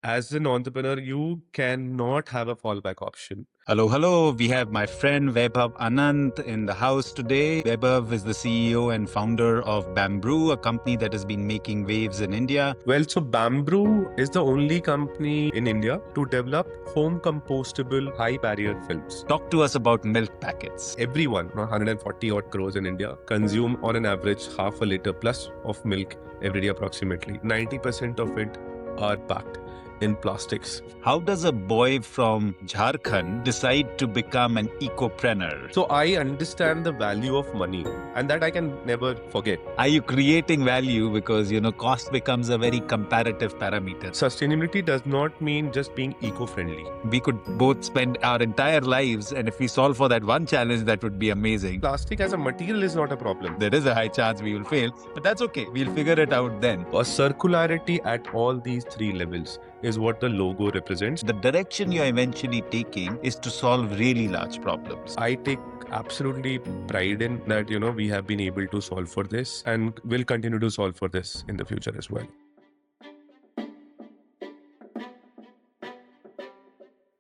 As an entrepreneur, you cannot have a fallback option. Hello. We have my friend Vaibhav Anand in the house today. Vaibhav is the CEO and founder of Bambrew, a company that has been making waves in India. Well, so Bambrew is the only company in India to develop home-compostable high-barrier films. Talk to us about milk packets. Everyone, 140 odd crores in India, consume on an average half a liter plus of milk every day approximately. 90% of it are packed in plastics. How does a boy from Jharkhand decide to become an ecopreneur? So I understand the value of money, and that I can never forget. Are you creating value because, cost becomes a very comparative parameter? Sustainability does not mean just being eco-friendly. We could both spend our entire lives, and if we solve for that one challenge, that would be amazing. Plastic as a material is not a problem. There is a high chance we will fail, but that's okay. We'll figure it out then. A circularity at all these three levels is what the logo represents. The direction you're eventually taking is to solve really large problems. I take absolutely pride in that, we have been able to solve for this and will continue to solve for this in the future as well.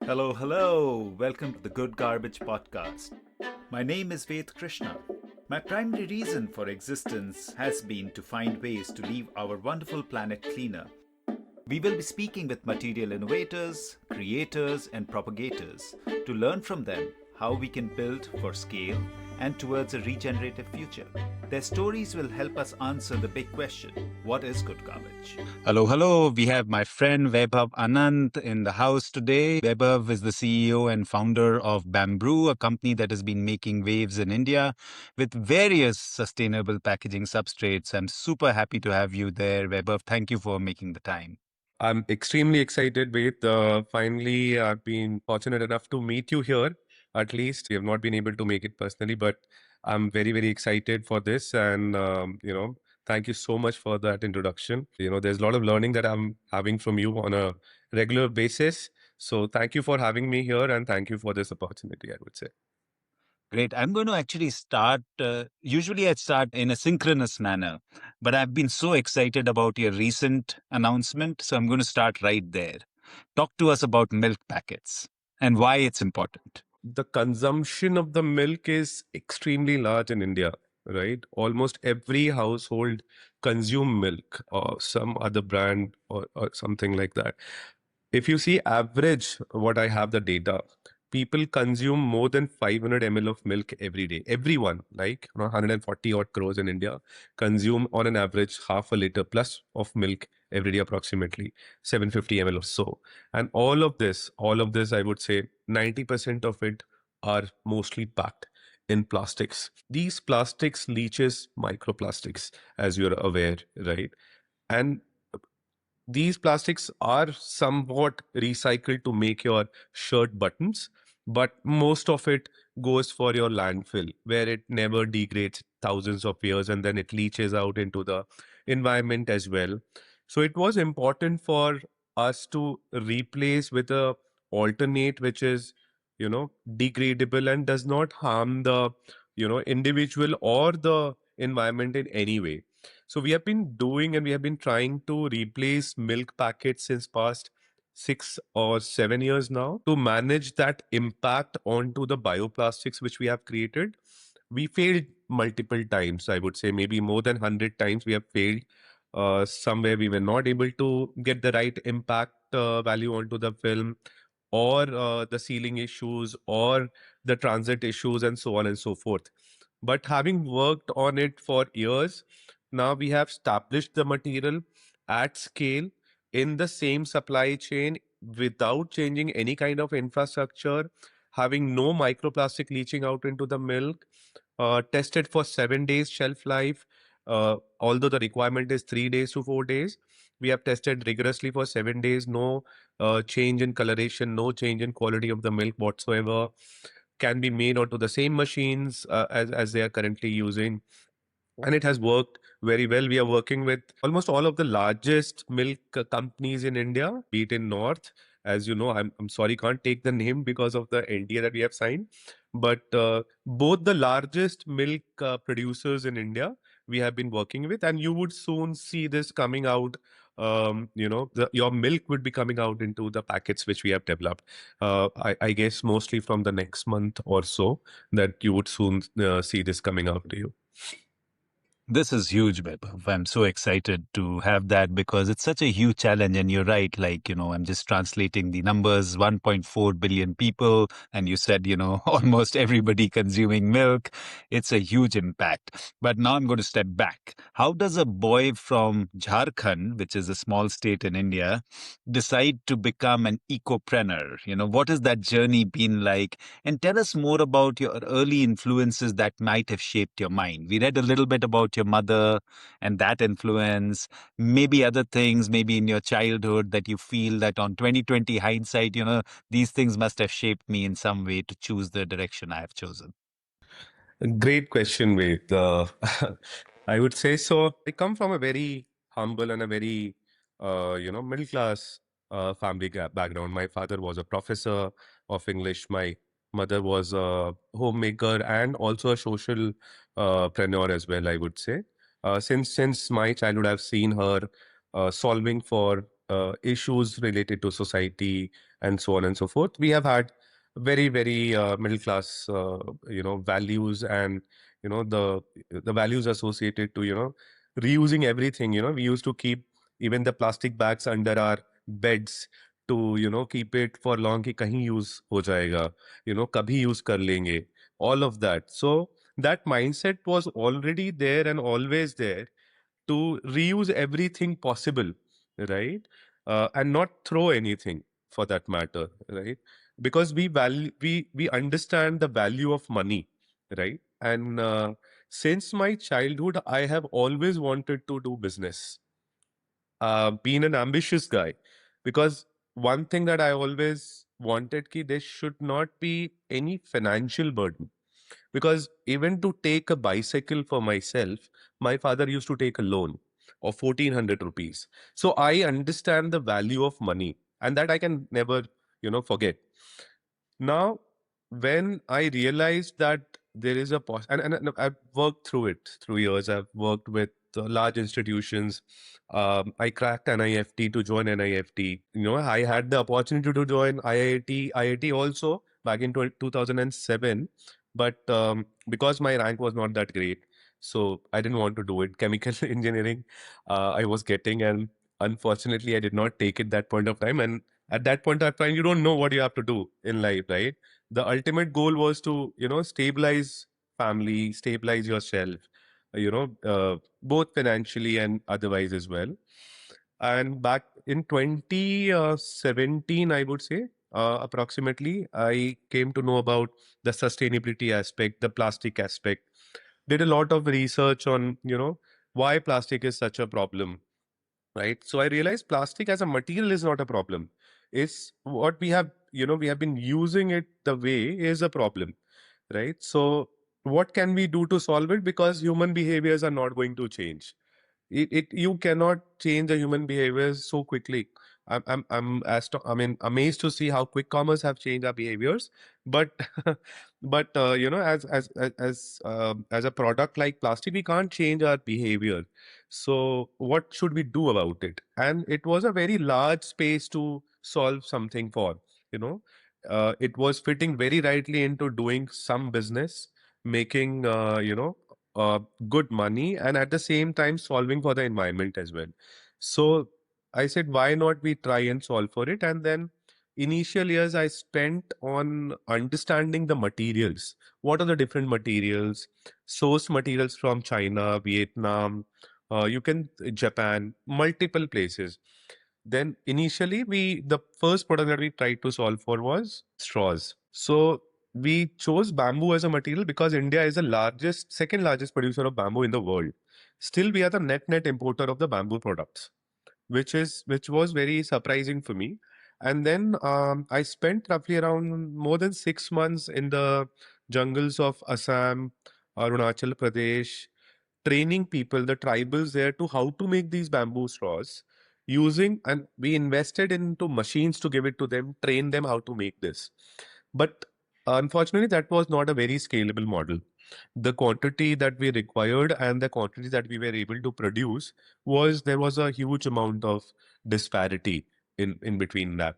Hello. Welcome to the Good Garbage Podcast. My name is Ved Krishna. My primary reason for existence has been to find ways to leave our wonderful planet cleaner. We will be speaking with material innovators, creators, and propagators to learn from them how we can build for scale and towards a regenerative future. Their stories will help us answer the big question, what is good garbage? Hello. We have my friend Vaibhav Anand in the house today. Vaibhav is the CEO and founder of Bambrew, a company that has been making waves in India with various sustainable packaging substrates. I'm super happy to have you there, Vaibhav. Thank you for making the time. I'm extremely excited, Ved. Finally, I've been fortunate enough to meet you here. At least we have not been able to make it personally, but I'm very, very excited for this. And, thank you so much for that introduction. There's a lot of learning that I'm having from you on a regular basis. So thank you for having me here and thank you for this opportunity, I would say. Great. I'm going to actually start. Usually, I start in a synchronous manner, but I've been so excited about your recent announcement. So I'm going to start right there. Talk to us about milk packets and why it's important. The consumption of the milk is extremely large in India, right? Almost every household consume milk or some other brand or something like that. If you see average, what I have the data, people consume more than 500 ml of milk every day. Everyone, like 140 odd crores in India, consume on an average half a liter plus of milk every day, approximately 750 ml or so. And all of this, I would say 90% of it are mostly packed in plastics. These plastics leaches microplastics, as you're aware, right? And these plastics are somewhat recycled to make your shirt buttons, but most of it goes for your landfill, where it never degrades thousands of years and then it leaches out into the environment as well. So it was important for us to replace with a alternate which is, degradable and does not harm the, individual or the environment in any way. So we have been doing and we have been trying to replace milk packets since past 6 or 7 years now to manage that impact onto the bioplastics which we have created. We failed multiple times. I would say maybe more than 100 times we have failed. Somewhere we were not able to get the right impact value onto the film, or the sealing issues or the transit issues and so on and so forth. But having worked on it for years, now we have established the material at scale in the same supply chain without changing any kind of infrastructure, having no microplastic leaching out into the milk, tested for 7 days shelf life. Although the requirement is 3 days to 4 days, we have tested rigorously for 7 days. No change in coloration, no change in quality of the milk whatsoever. Can be made onto the same machines as they are currently using, and it has worked very well. We are working with almost all of the largest milk companies in India, be it in North. As you know, I'm sorry, can't take the name because of the NDA that we have signed. But both the largest milk producers in India, we have been working with, and you would soon see this coming out your milk would be coming out into the packets which we have developed. I guess mostly from the next month or so that you would soon see this coming out to you. This is huge, Vaibhav. I'm so excited to have that because it's such a huge challenge. And you're right. Like, I'm just translating the numbers 1.4 billion people. And you said, almost everybody consuming milk. It's a huge impact. But now I'm going to step back. How does a boy from Jharkhand, which is a small state in India, decide to become an ecopreneur? What has that journey been like? And tell us more about your early influences that might have shaped your mind. We read a little bit about your mother and that influence, maybe other things, maybe in your childhood that you feel that on 2020 hindsight, these things must have shaped me in some way to choose the direction I have chosen. Great question, Ved. I would say so. I come from a very humble and a very, middle class family background. My father was a professor of English. My mother was a homemaker and also a social preneur as well, I would say. Since my childhood, I've seen her solving for issues related to society and so on and so forth. We have had very very middle class values, and the values associated to reusing everything. We used to keep even the plastic bags under our beds to keep it for long कि कहीं use हो जाएगा, कभी use कर लेंगे, all of that. So that mindset was already there and always there to reuse everything possible, right? And not throw anything for that matter, right? Because we understand the value of money, right? And since my childhood, I have always wanted to do business. Been an ambitious guy, because one thing that I always wanted ki there should not be any financial burden, because even to take a bicycle for myself, my father used to take a loan of 1400 rupees. So I understand the value of money, and that I can never forget. Now, when I realized that there is a and I've worked through it through years. I've worked with large institutions. I cracked NIFT to join NIFT. I had the opportunity to join IIT also back in 2007, but because my rank was not that great, so I didn't want to do it. Chemical engineering, I was getting, and unfortunately, I did not take it that point of time. And at that point of time, you don't know what you have to do in life, right? The ultimate goal was to stabilize family, stabilize yourself, both financially and otherwise as well. And back in 2017, I would say, approximately, I came to know about the sustainability aspect, the plastic aspect. Did a lot of research on why plastic is such a problem, right? So I realized plastic as a material is not a problem. It's what we have, we have been using it the way is a problem, right? So what can we do to solve it? Because human behaviors are not going to change. You cannot change a human behavior so quickly. I mean amazed to see how quick commerce have changed our behaviors, but but as a product like plastic, we can't change our behavior. So what should we do about it? And it was a very large space to solve something for. You know, it was fitting very rightly into doing some business, making good money, and at the same time solving for the environment as well. So I said, why not we try and solve for it? And then initial years I spent on understanding the materials. What are the different materials? Source materials from China, Vietnam, you can Japan, multiple places. Then initially the first product that we tried to solve for was straws. So we chose bamboo as a material because India is the second largest producer of bamboo in the world. Still, we are the net importer of the bamboo products, which was very surprising for me. And then I spent roughly around more than 6 months in the jungles of Assam, Arunachal Pradesh, training people, the tribals there, to how to make these bamboo straws using, and we invested into machines to give it to them, train them how to make this. But unfortunately, that was not a very scalable model. the quantity that we required and the quantity that we were able to produce there was a huge amount of disparity in between that.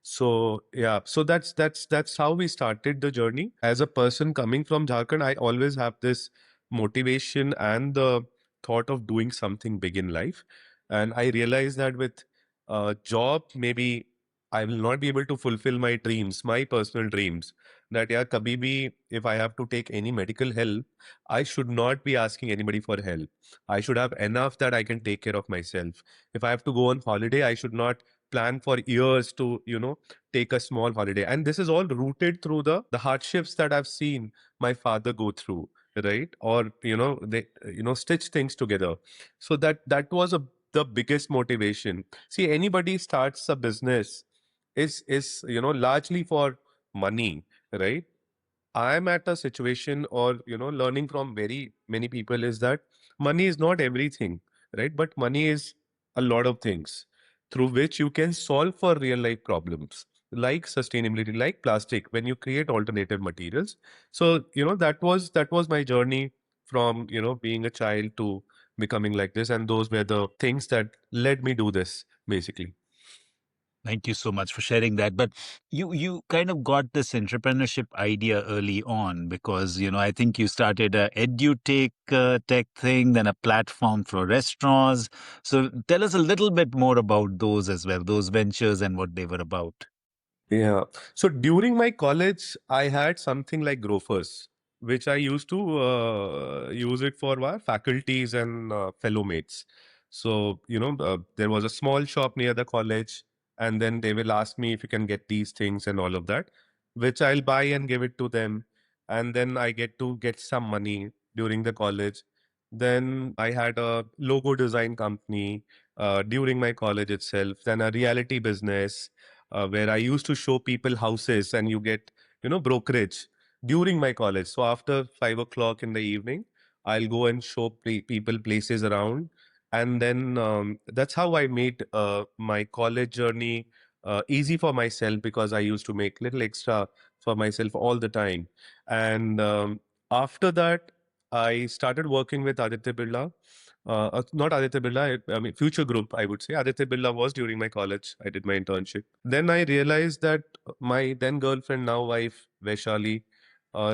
So yeah, so that's how we started the journey. As a person coming from Jharkhand, I always have this motivation and the thought of doing something big in life. And I realized that with a job, maybe I will not be able to fulfill my dreams, my personal dreams. That yeah, kabhi bhi, if I have to take any medical help, I should not be asking anybody for help. I should have enough that I can take care of myself. If I have to go on holiday, I should not plan for years to, take a small holiday. And this is all rooted through the hardships that I've seen my father go through, right? Or, they, stitch things together. So that was the biggest motivation. See, anybody starts a business is largely for money, right? I'm at a situation, or learning from very many people, is that money is not everything, right? But money is a lot of things through which you can solve for real life problems like sustainability, like plastic, when you create alternative materials. So that was my journey from being a child to becoming like this, and those were the things that led me do this basically. Thank you so much for sharing that. But you kind of got this entrepreneurship idea early on because I think you started a edutech tech thing, then a platform for restaurants. So tell us a little bit more about those as well, those ventures and what they were about. Yeah. So during my college, I had something like Grofers, which I used to use it for our faculties and fellow mates. So, there was a small shop near the college, and then they will ask me if you can get these things and all of that, which I'll buy and give it to them. And then I get to get some money during the college. Then I had a logo design company during my college itself, then a reality business where I used to show people houses and you get, brokerage during my college. So after 5 o'clock in the evening, I'll go and show people places around. And then that's how I made my college journey easy for myself, because I used to make little extra for myself all the time. And after that, I started working with Aditya Birla. Not Aditya Birla, I mean Future Group, I would say. Aditya Birla was during my college. I did my internship. Then I realized that my then girlfriend, now wife, Vaishali,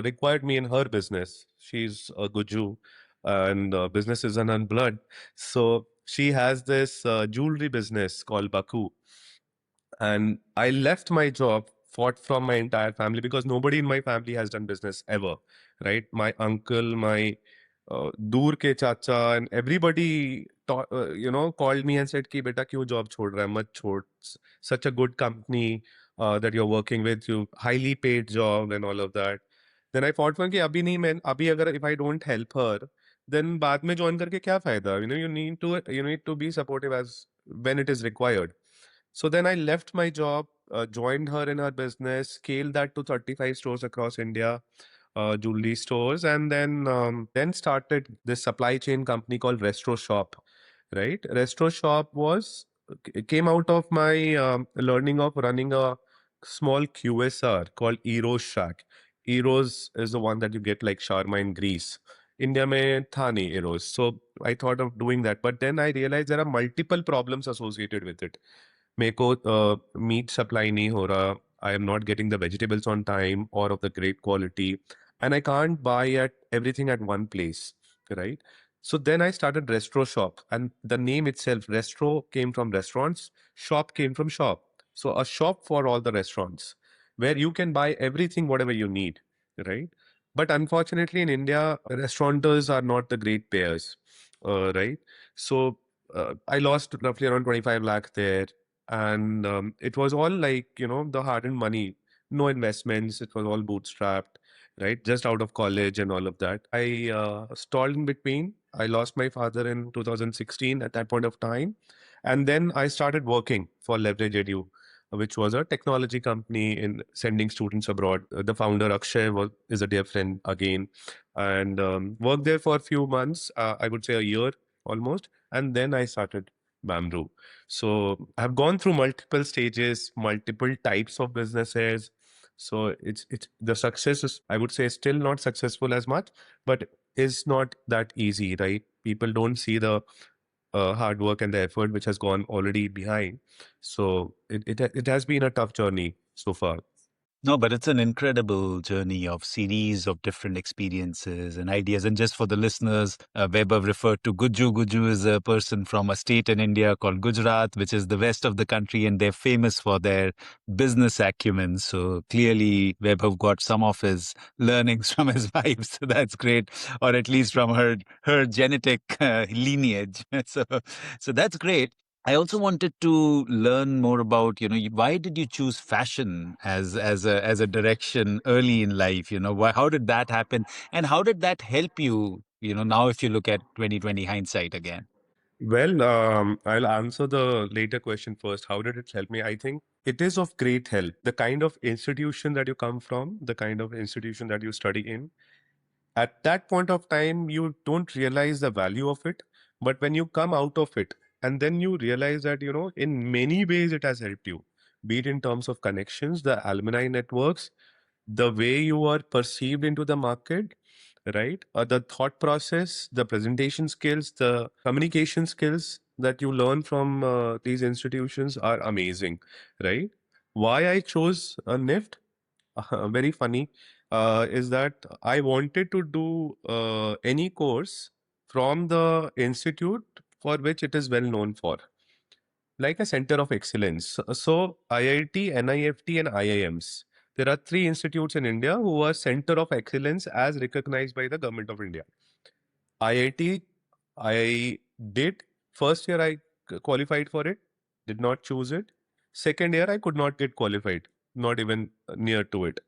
required me in her business. She's a Guju, and business is an unblood. So she has this jewelry business called Baku. And I left my job, fought from my entire family, because nobody in my family has done business ever, right? My uncle, my dur ke chacha, and everybody called me and said ki beta kyun job chhod raha hai, mat chhod. Such a good company that you're working with, you highly paid job and all of that. Then I fought for कि अभी नहीं, मैं अभी अगर if I don't help her, then बाद में join करके क्या फायदा? You need to be supportive as when it is required. So then I left my job, joined her in her business, scaled that to 35 stores across India, jewelry stores, and then started this supply chain company called Restro Shop. Right, Restro Shop came out of my learning of running a small QSR called Eros Shack. Eros is the one that you get like shawarma in Greece. India mein tha nahi Eros. So I thought of doing that, but then I realized there are multiple problems associated with it. मेरे को meet supply नहीं हो रहा. I am not getting the vegetables on time or of the great quality, and I can't buy at everything at one place, right? So then I started Restro Shop, and the name itself, Restro, came from restaurants, shop came from shop. So a shop for all the restaurants where you can buy everything, whatever you need, right? But unfortunately, in India, restaurateurs are not the great payers, right? So I lost roughly around 25 lakh there. And it was all like, the hard-earned money, no investments. It was all bootstrapped, right? Just out of college and all of that. I stalled in between. I lost my father in 2016 at that point of time. And then I started working for Leverage Edu, which was a technology company in sending students abroad. The founder, Akshay, is a dear friend again. And worked there for a few months, I would say a year almost. And then I started Bambrew. So I've gone through multiple stages, multiple types of businesses. So it's the success is, I would say, still not successful as much, but is not that easy, right? People don't see the hard work and the effort which has gone already behind. So it has been a tough journey so far. No, but it's an incredible journey of series of different experiences and ideas. And just for the listeners, Vaibhav referred to Guju. Guju is a person from a state in India called Gujarat, which is the west of the country, and they're famous for their business acumen. So clearly, Vaibhav got some of his learnings from his wife. So that's great, or at least from her genetic lineage. So that's great. I also wanted to learn more about, why did you choose fashion as a direction early in life? How did that happen, and how did that help you? Now if you look at 2020 hindsight again. Well, I'll answer the later question first. How did it help me? I think it is of great help. The kind of institution that you come from, the kind of institution that you study in, at that point of time, you don't realize the value of it. But when you come out of it, and then you realize that, in many ways it has helped you, be it in terms of connections, the alumni networks, the way you are perceived into the market, right? The thought process, the presentation skills, the communication skills that you learn from these institutions are amazing, right? Why I chose NIFT, very funny, is that I wanted to do any course from the institute for which it is well known for, like a center of excellence. So IIT, NIFT, and IIMs. There are three institutes in India who are center of excellence as recognized by the government of India. IIT, I did. First year I qualified for it, did not choose it. Second year I could not get qualified, not even near to it.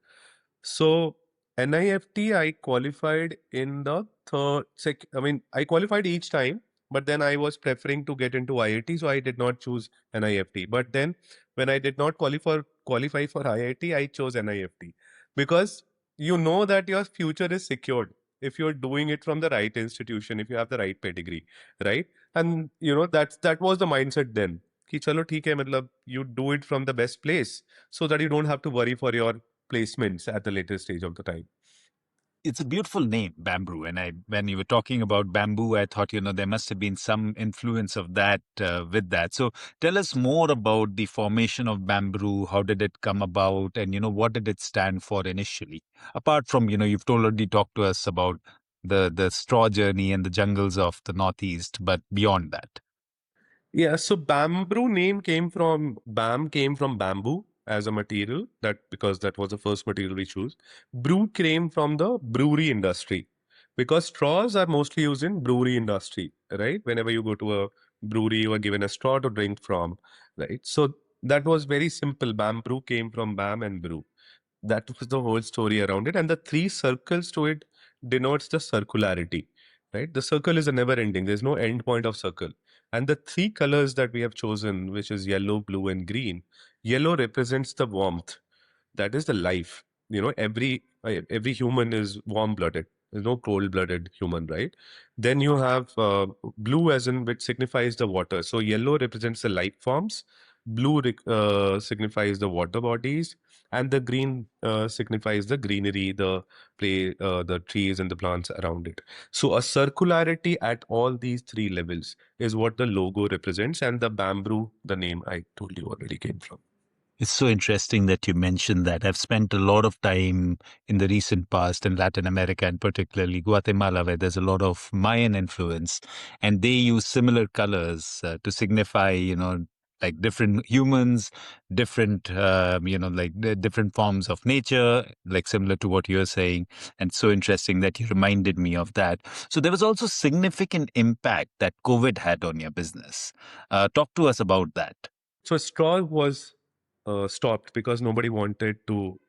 So NIFT, I qualified in the I mean, I qualified each time, but then I was preferring to get into IIT, so I did not choose NIFT. But then when I did not qualify for IIT, I chose NIFT because you know that your future is secured if you're doing it from the right institution, if you have the right pedigree, right? And that was the mindset then. कि चलो ठीक है, मतलब you do it from the best place so that you don't have to worry for your placements at the later stage of the time. It's a beautiful name, Bambrew. And when you were talking about bamboo, I thought, there must have been some influence of that with that. So tell us more about the formation of Bambrew. How did it come about? And, what did it stand for initially? Apart from, you've already talked to us about the straw journey and the jungles of the Northeast, but beyond that. Yeah, so Bambrew name came from bamboo as a material, that because that was the first material we chose. Brew came from the brewery industry because straws are mostly used in brewery industry, right? Whenever you go to a brewery, you are given a straw to drink from, right? So that was very simple. Bambrew came from bam and brew. That was the whole story around it, and the three circles to it denotes the circularity, right? The circle is a never ending, there's no end point of circle. And the three colors that we have chosen, which is yellow, blue, and green. Yellow represents the warmth, that is the life. Every human is warm blooded, there's no cold blooded human, right? Then you have blue, as in, which signifies the water. So yellow represents the life forms, blue signifies the water bodies, and the green signifies the greenery, the trees and the plants around it. So a circularity at all these three levels is what the logo represents, and the bamboo, the name I told you already, came from. It's so interesting that you mentioned that. I've spent a lot of time in the recent past in Latin America and particularly Guatemala, where there's a lot of Mayan influence, and they use similar colors to signify, like different humans, different, different forms of nature, like similar to what you're saying. And so interesting that you reminded me of that. So there was also significant impact that COVID had on your business. Talk to us about that. So straw was stopped because nobody wanted to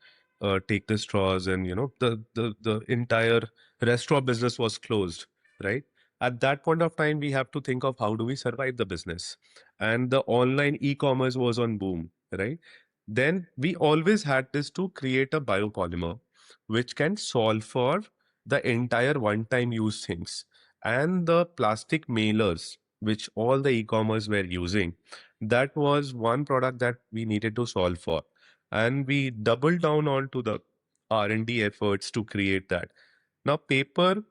take the straws, and the entire restaurant business was closed, right? At that point of time, we have to think of how do we survive the business, and the online e-commerce was on boom, right? Then we always had this to create a biopolymer which can solve for the entire one-time use things, and the plastic mailers which all the e-commerce were using, that was one product that we needed to solve for. and we doubled down onto the R&D efforts to create that. Now, paper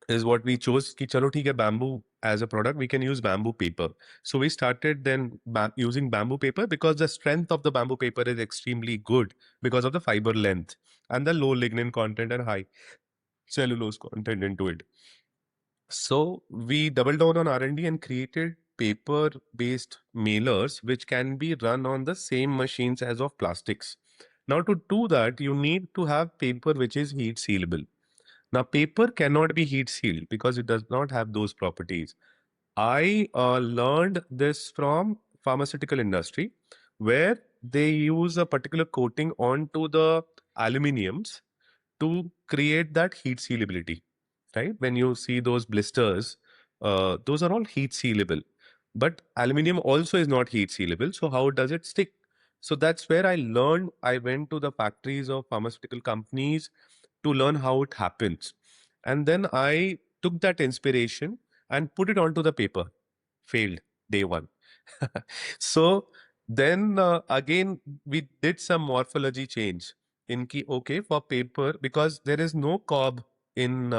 is what we chose. Ki chalo theek hai, bamboo as a product, we can use bamboo paper. So we started then using bamboo paper because the strength of the bamboo paper is extremely good because of the fiber length and the low lignin content and high cellulose content into it. So we doubled down on R&D and created paper-based mailers which can be run on the same machines as of plastics. Now to do that, you need to have paper which is heat sealable. Now paper cannot be heat sealed because it does not have those properties. I learned this from pharmaceutical industry where they use a particular coating onto the aluminiums to create that heat sealability, right? When you see those blisters, those are all heat sealable. But aluminium also is not heat sealable. So how does it stick? So that's where I learned. I went to the factories of pharmaceutical companies to learn how it happens. And then I took that inspiration and put it onto the paper. Failed day one. So then again, we did some morphology change in ki, okay, for paper, because there is no cob in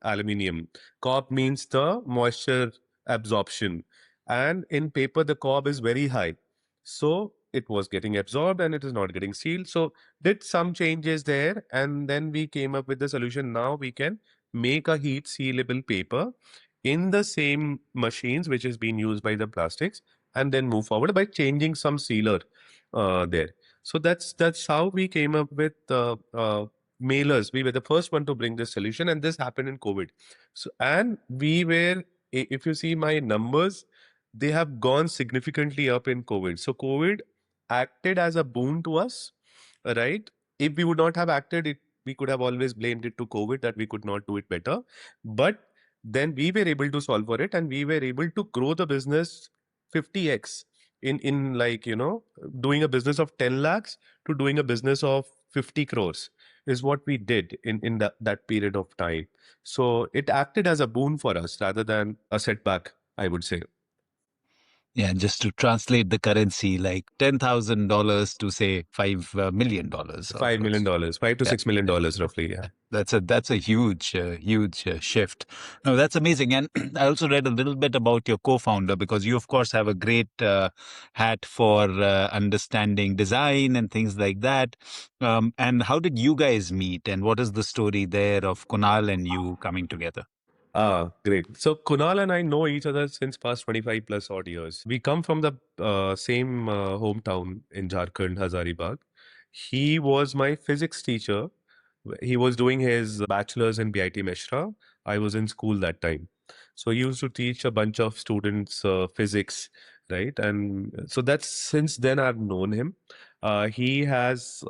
aluminium. Cob means the moisture absorption. And in paper, the cob is very high. So it was getting absorbed and it is not getting sealed. So did some changes there. And then we came up with the solution. Now we can make a heat sealable paper in the same machines which is being used by the plastics, and then move forward by changing some sealer there. So that's how we came up with mailers. We were the first one to bring this solution, and this happened in COVID. So, and we were, if you see my numbers, they have gone significantly up in COVID. So COVID acted as a boon to us, right? If we would not have acted, we could have always blamed it to COVID that we could not do it better. But then we were able to solve for it, and we were able to grow the business 50x in like, doing a business of 10 lakhs to doing a business of 50 crores is what we did in that period of time. So it acted as a boon for us rather than a setback, I would say. Yeah, just to translate the currency, like $10,000 to say $5 million $5 million, almost. dollars, five to Yeah, $6 million roughly. Yeah. that's a huge shift. No, that's amazing. And I also read a little bit about your co-founder because you, of course, have a great hat for understanding design and things like that. And how did you guys meet? And what is the story there of Kunal and you coming together? Ah, great. So Kunal and I know each other since past 25 plus odd years. We come from the same hometown in Jharkhand, Hazaribagh. He was my physics teacher. He was doing his bachelor's in BIT Mishra. I was in school that time. So he used to teach a bunch of students physics, right? And so that's since then I've known him. He has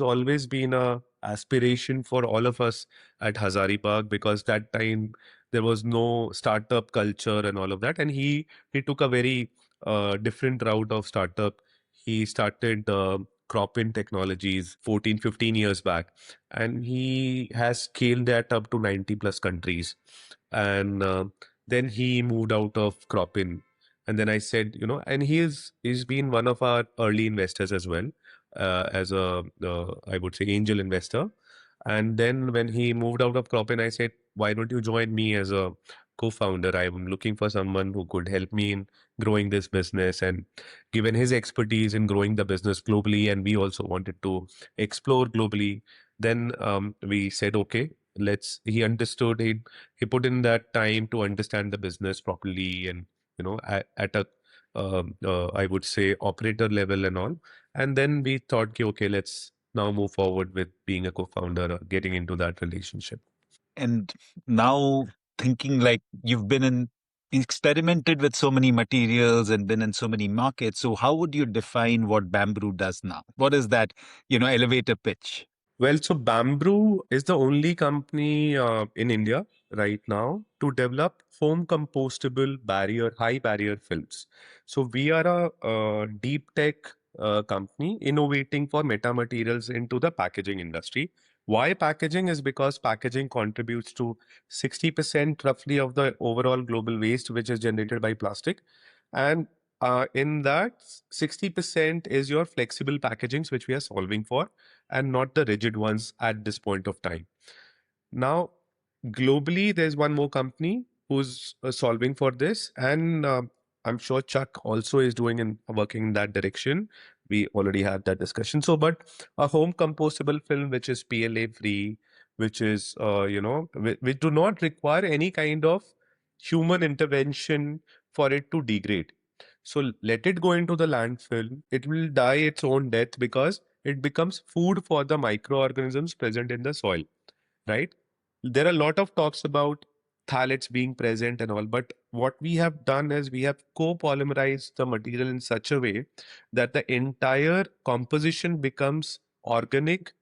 always been a aspiration for all of us at Hazaribagh because that time there was no startup culture and all of that, and he took a very different route of startup. He started crop in technologies 14 15 years back, and he has scaled that up to 90 plus countries. And then he moved out of crop in, and then I said, and he's been one of our early investors as well, as a I would say angel investor. And then when he moved out of Cropin, I said, why don't you join me as a co-founder? I'm looking for someone who could help me in growing this business. And given his expertise in growing the business globally, and we also wanted to explore globally, then we said, okay, he understood, he put in that time to understand the business properly and, at a, I would say operator level and all. And then we thought, okay, let's now move forward with being a co-founder, getting into that relationship. And now thinking like you've been in experimented with so many materials and been in so many markets. So how would you define what Bambrew does now? What is that, elevator pitch? Well, so Bambrew is the only company in India right now to develop foam compostable high barrier films. So we are a deep tech company innovating for metamaterials into the packaging industry. Why packaging is because packaging contributes to 60% roughly of the overall global waste which is generated by plastic. And In that, 60% is your flexible packagings, which we are solving for, and not the rigid ones at this point of time. Now, globally, there's one more company who's solving for this, and I'm sure Chuck also is doing and working in that direction. We already had that discussion. So, but a home compostable film, which is PLA free, which is which do not require any kind of human intervention for it to degrade. So let it go into the landfill. It will die its own death because it becomes food for the microorganisms present in the soil, right? There are a lot of talks about phthalates being present and all, but what we have done is we have co-polymerized the material in such a way that the entire composition becomes organic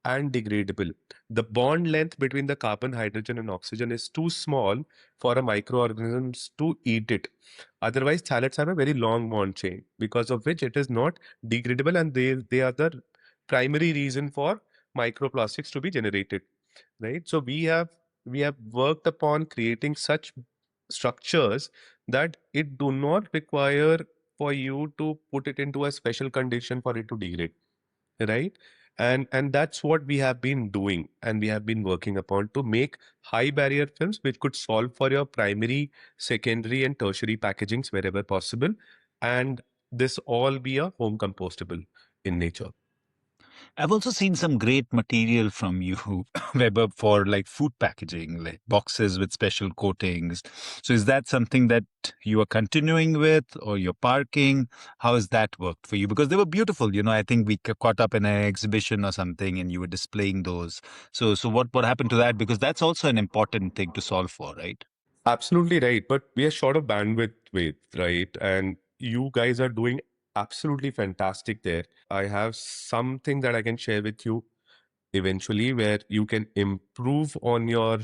and degradable. The bond length between the carbon, hydrogen, and oxygen is too small for a microorganisms to eat it. Otherwise, phthalates have a very long bond chain, because of which it is not degradable, and they are the primary reason for microplastics to be generated, right? So we have worked upon creating such structures that it do not require for you to put it into a special condition for it to degrade, right? And that's what we have been doing, and we have been working upon to make high barrier films which could solve for your primary, secondary, and tertiary packagings wherever possible, and this all be a home compostable in nature. I've also seen some great material from you, Weber, for like food packaging, like boxes with special coatings. So is that something that you are continuing with, or you're parking? How has that worked for you? Because they were beautiful. I think we caught up in an exhibition or something and you were displaying those. So what happened to that? Because that's also an important thing to solve for, right? Absolutely right. But we are short of bandwidth with, right? And you guys are doing absolutely fantastic there. I have something that I can share with you eventually where you can improve on your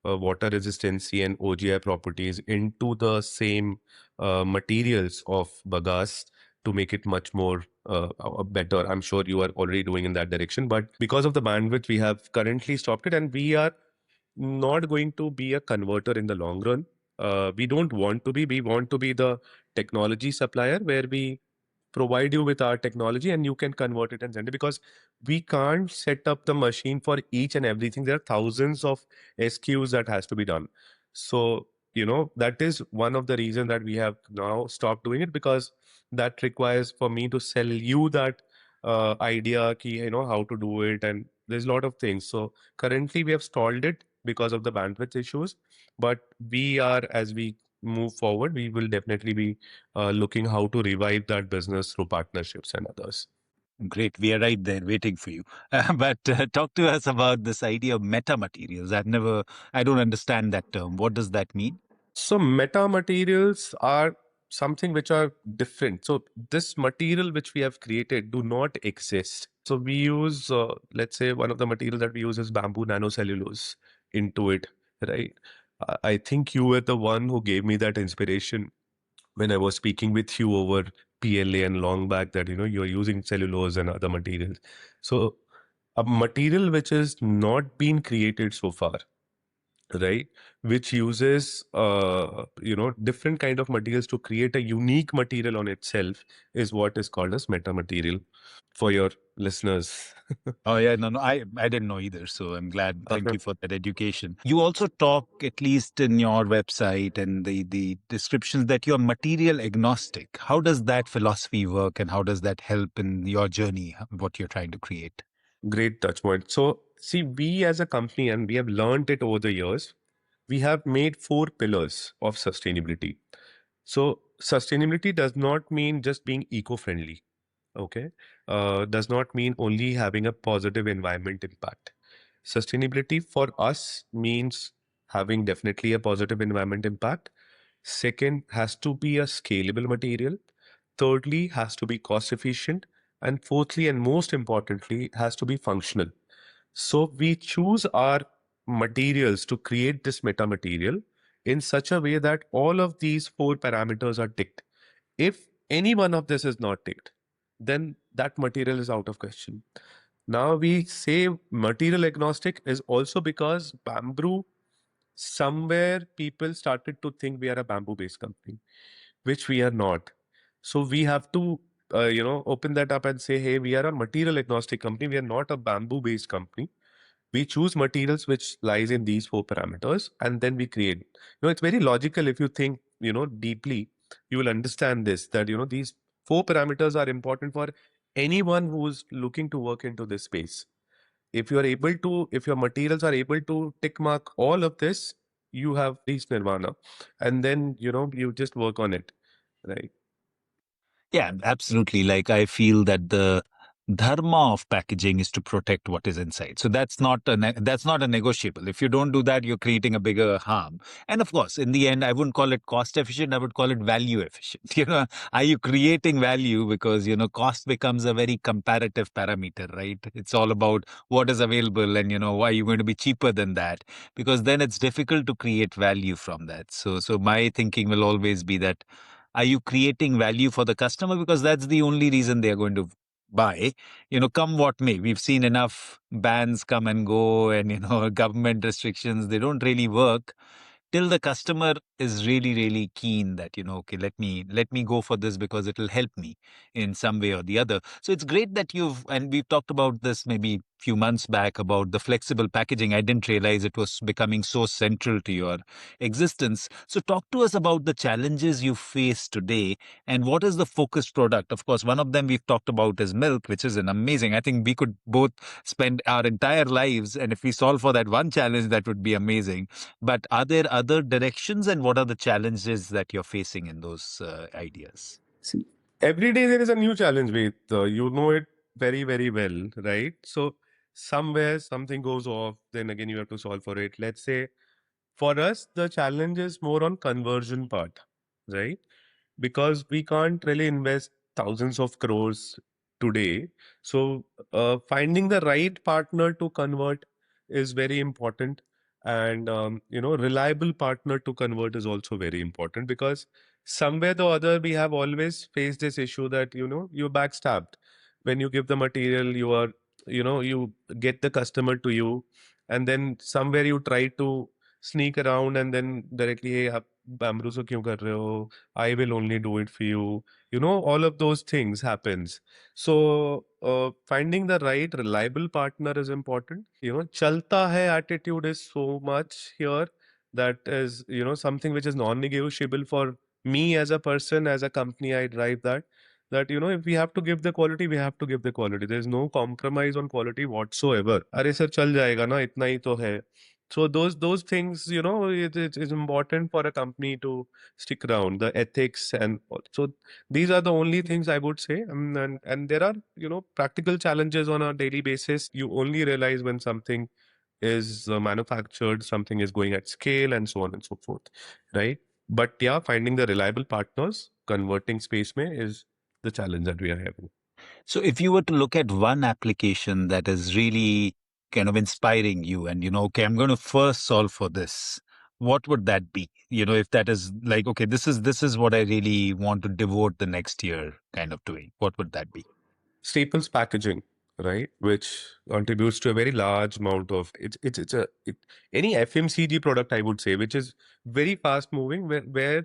water resistancy and OGI properties into the same materials of bagasse to make it much more better. I'm sure you are already doing in that direction, but because of the bandwidth, we have currently stopped it, and we are not going to be a converter in the long run. We don't want to be. We want to be the technology supplier where we provide you with our technology and you can convert it and send it, because we can't set up the machine for each and everything. There are thousands of SKUs that has to be done. So, that is one of the reasons that we have now stopped doing it, because that requires for me to sell you that idea, ki, how to do it. And there's a lot of things. So currently we have stalled it because of the bandwidth issues, but we are, as we move forward, we will definitely be looking how to revive that business through partnerships and others. Great. We are right there waiting for you. But talk to us about this idea of meta materials. I don't understand that term. What does that mean? So meta materials are something which are different. So this material which we have created do not exist. So we use, let's say one of the materials that we use is bamboo nanocellulose into it, right? I think you were the one who gave me that inspiration when I was speaking with you over PLA and long back, that you're using cellulose and other materials. So a material which has not been created so far, right, which uses different kind of materials to create a unique material on itself, is what is called as meta material, for your listeners. Oh yeah, no, I didn't know either. So I'm glad. Thank you for that education. You also talk, at least in your website and the descriptions, that you're material agnostic. How does that philosophy work, and how does that help in your journey, what you're trying to create? Great touch point. So see, we as a company, and we have learned it over the years, we have made 4 pillars of sustainability. So sustainability does not mean just being eco-friendly. Okay. Does not mean only having a positive environment impact. Sustainability for us means having definitely a positive environment impact. Second, has to be a scalable material. Thirdly, has to be cost efficient. And fourthly, and most importantly, has to be functional. So we choose our materials to create this meta material in such a way that all of these 4 parameters are ticked. If any one of this is not ticked, then that material is out of question. Now we say material agnostic is also because bamboo, somewhere people started to think we are a bamboo based company, which we are not. So we have to, open that up and say, hey, we are a material agnostic company. We are not a bamboo based company. We choose materials which lies in these four parameters, and then we create. It's very logical. If you think, deeply, you will understand this, that, these four parameters are important for anyone who's looking to work into this space. If you are able to, if your materials are able to tick mark all of this, you have reached nirvana. And then, you just work on it, right? Yeah, absolutely. Like I feel that the dharma of packaging is to protect what is inside. So that's not a negotiable. If you don't do that, you're creating a bigger harm. And of course, in the end, I wouldn't call it cost efficient. I would call it value efficient. Are you creating value? Because cost becomes a very comparative parameter, right? It's all about what is available, and why are you going to be cheaper than that? Because then it's difficult to create value from that. So my thinking will always be that, are you creating value for the customer? Because that's the only reason they are going to buy, come what may. We've seen enough bans come and go, and, government restrictions, they don't really work till the customer is really, really keen that, okay, let me go for this because it'll help me in some way or the other. So it's great that and we've talked about this maybe few months back about the flexible packaging. I didn't realize it was becoming so central to your existence. So talk to us about the challenges you face today, and what is the focused product. Of course, one of them we've talked about is milk, which is an amazing, I think we could both spend our entire lives, and if we solve for that one challenge, that would be amazing. But are there other directions, and what are the challenges that you're facing in those ideas? See, every day there is a new challenge, with you know it very, very well, right? So somewhere something goes off, then again you have to solve for it. Let's say for us, the challenge is more on conversion part, right? Because we can't really invest thousands of crores today. So finding the right partner to convert is very important. And, reliable partner to convert is also very important, because somewhere the other, we have always faced this issue that, you're backstabbed. When you give the material, you get the customer to you, and then somewhere you try to sneak around and then directly, hey, आप Bamboo से क्यों कर रहे हो? I will only do it for you. All of those things happens. So finding the right reliable partner is important. Chalta hai attitude is so much here, that is, something which is non-negotiable for me as a person, as a company. I drive that. That, if we have to give the quality, we have to give the quality. There's no compromise on quality whatsoever. अरे sir चल जाएगा ना, इतना ही तो है. So those things, it's important for a company to stick around, the ethics and so these are the only things I would say. And there are, practical challenges on a daily basis. You only realize when something is manufactured, something is going at scale, and so on and so forth, right? But yeah, finding the reliable partners, converting space mein is the challenge that we are having. So if you were to look at one application that is really kind of inspiring you, and okay, I'm going to first solve for this, what would that be? If that is like, okay, this is what I really want to devote the next year kind of doing, what would that be? Staples packaging, right, which contributes to a very large amount of any FMCG product, I would say, which is very fast moving, where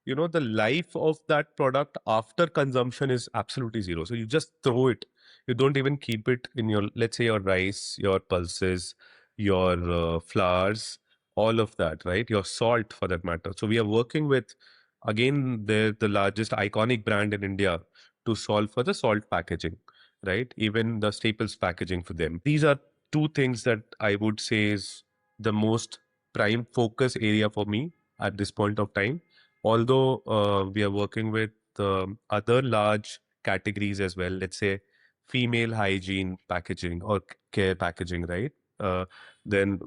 the life of that product after consumption is absolutely zero. So you just throw it. You don't even keep it in your, let's say, your rice, your pulses, your flours, all of that, right? Your salt, for that matter. So we are working with, again, the largest iconic brand in India, to solve for the salt packaging, right? Even the staples packaging for them. These are two things that I would say is the most prime focus area for me at this point of time. Although we are working with other large categories as well, let's say female hygiene packaging or care packaging, right? Uh, then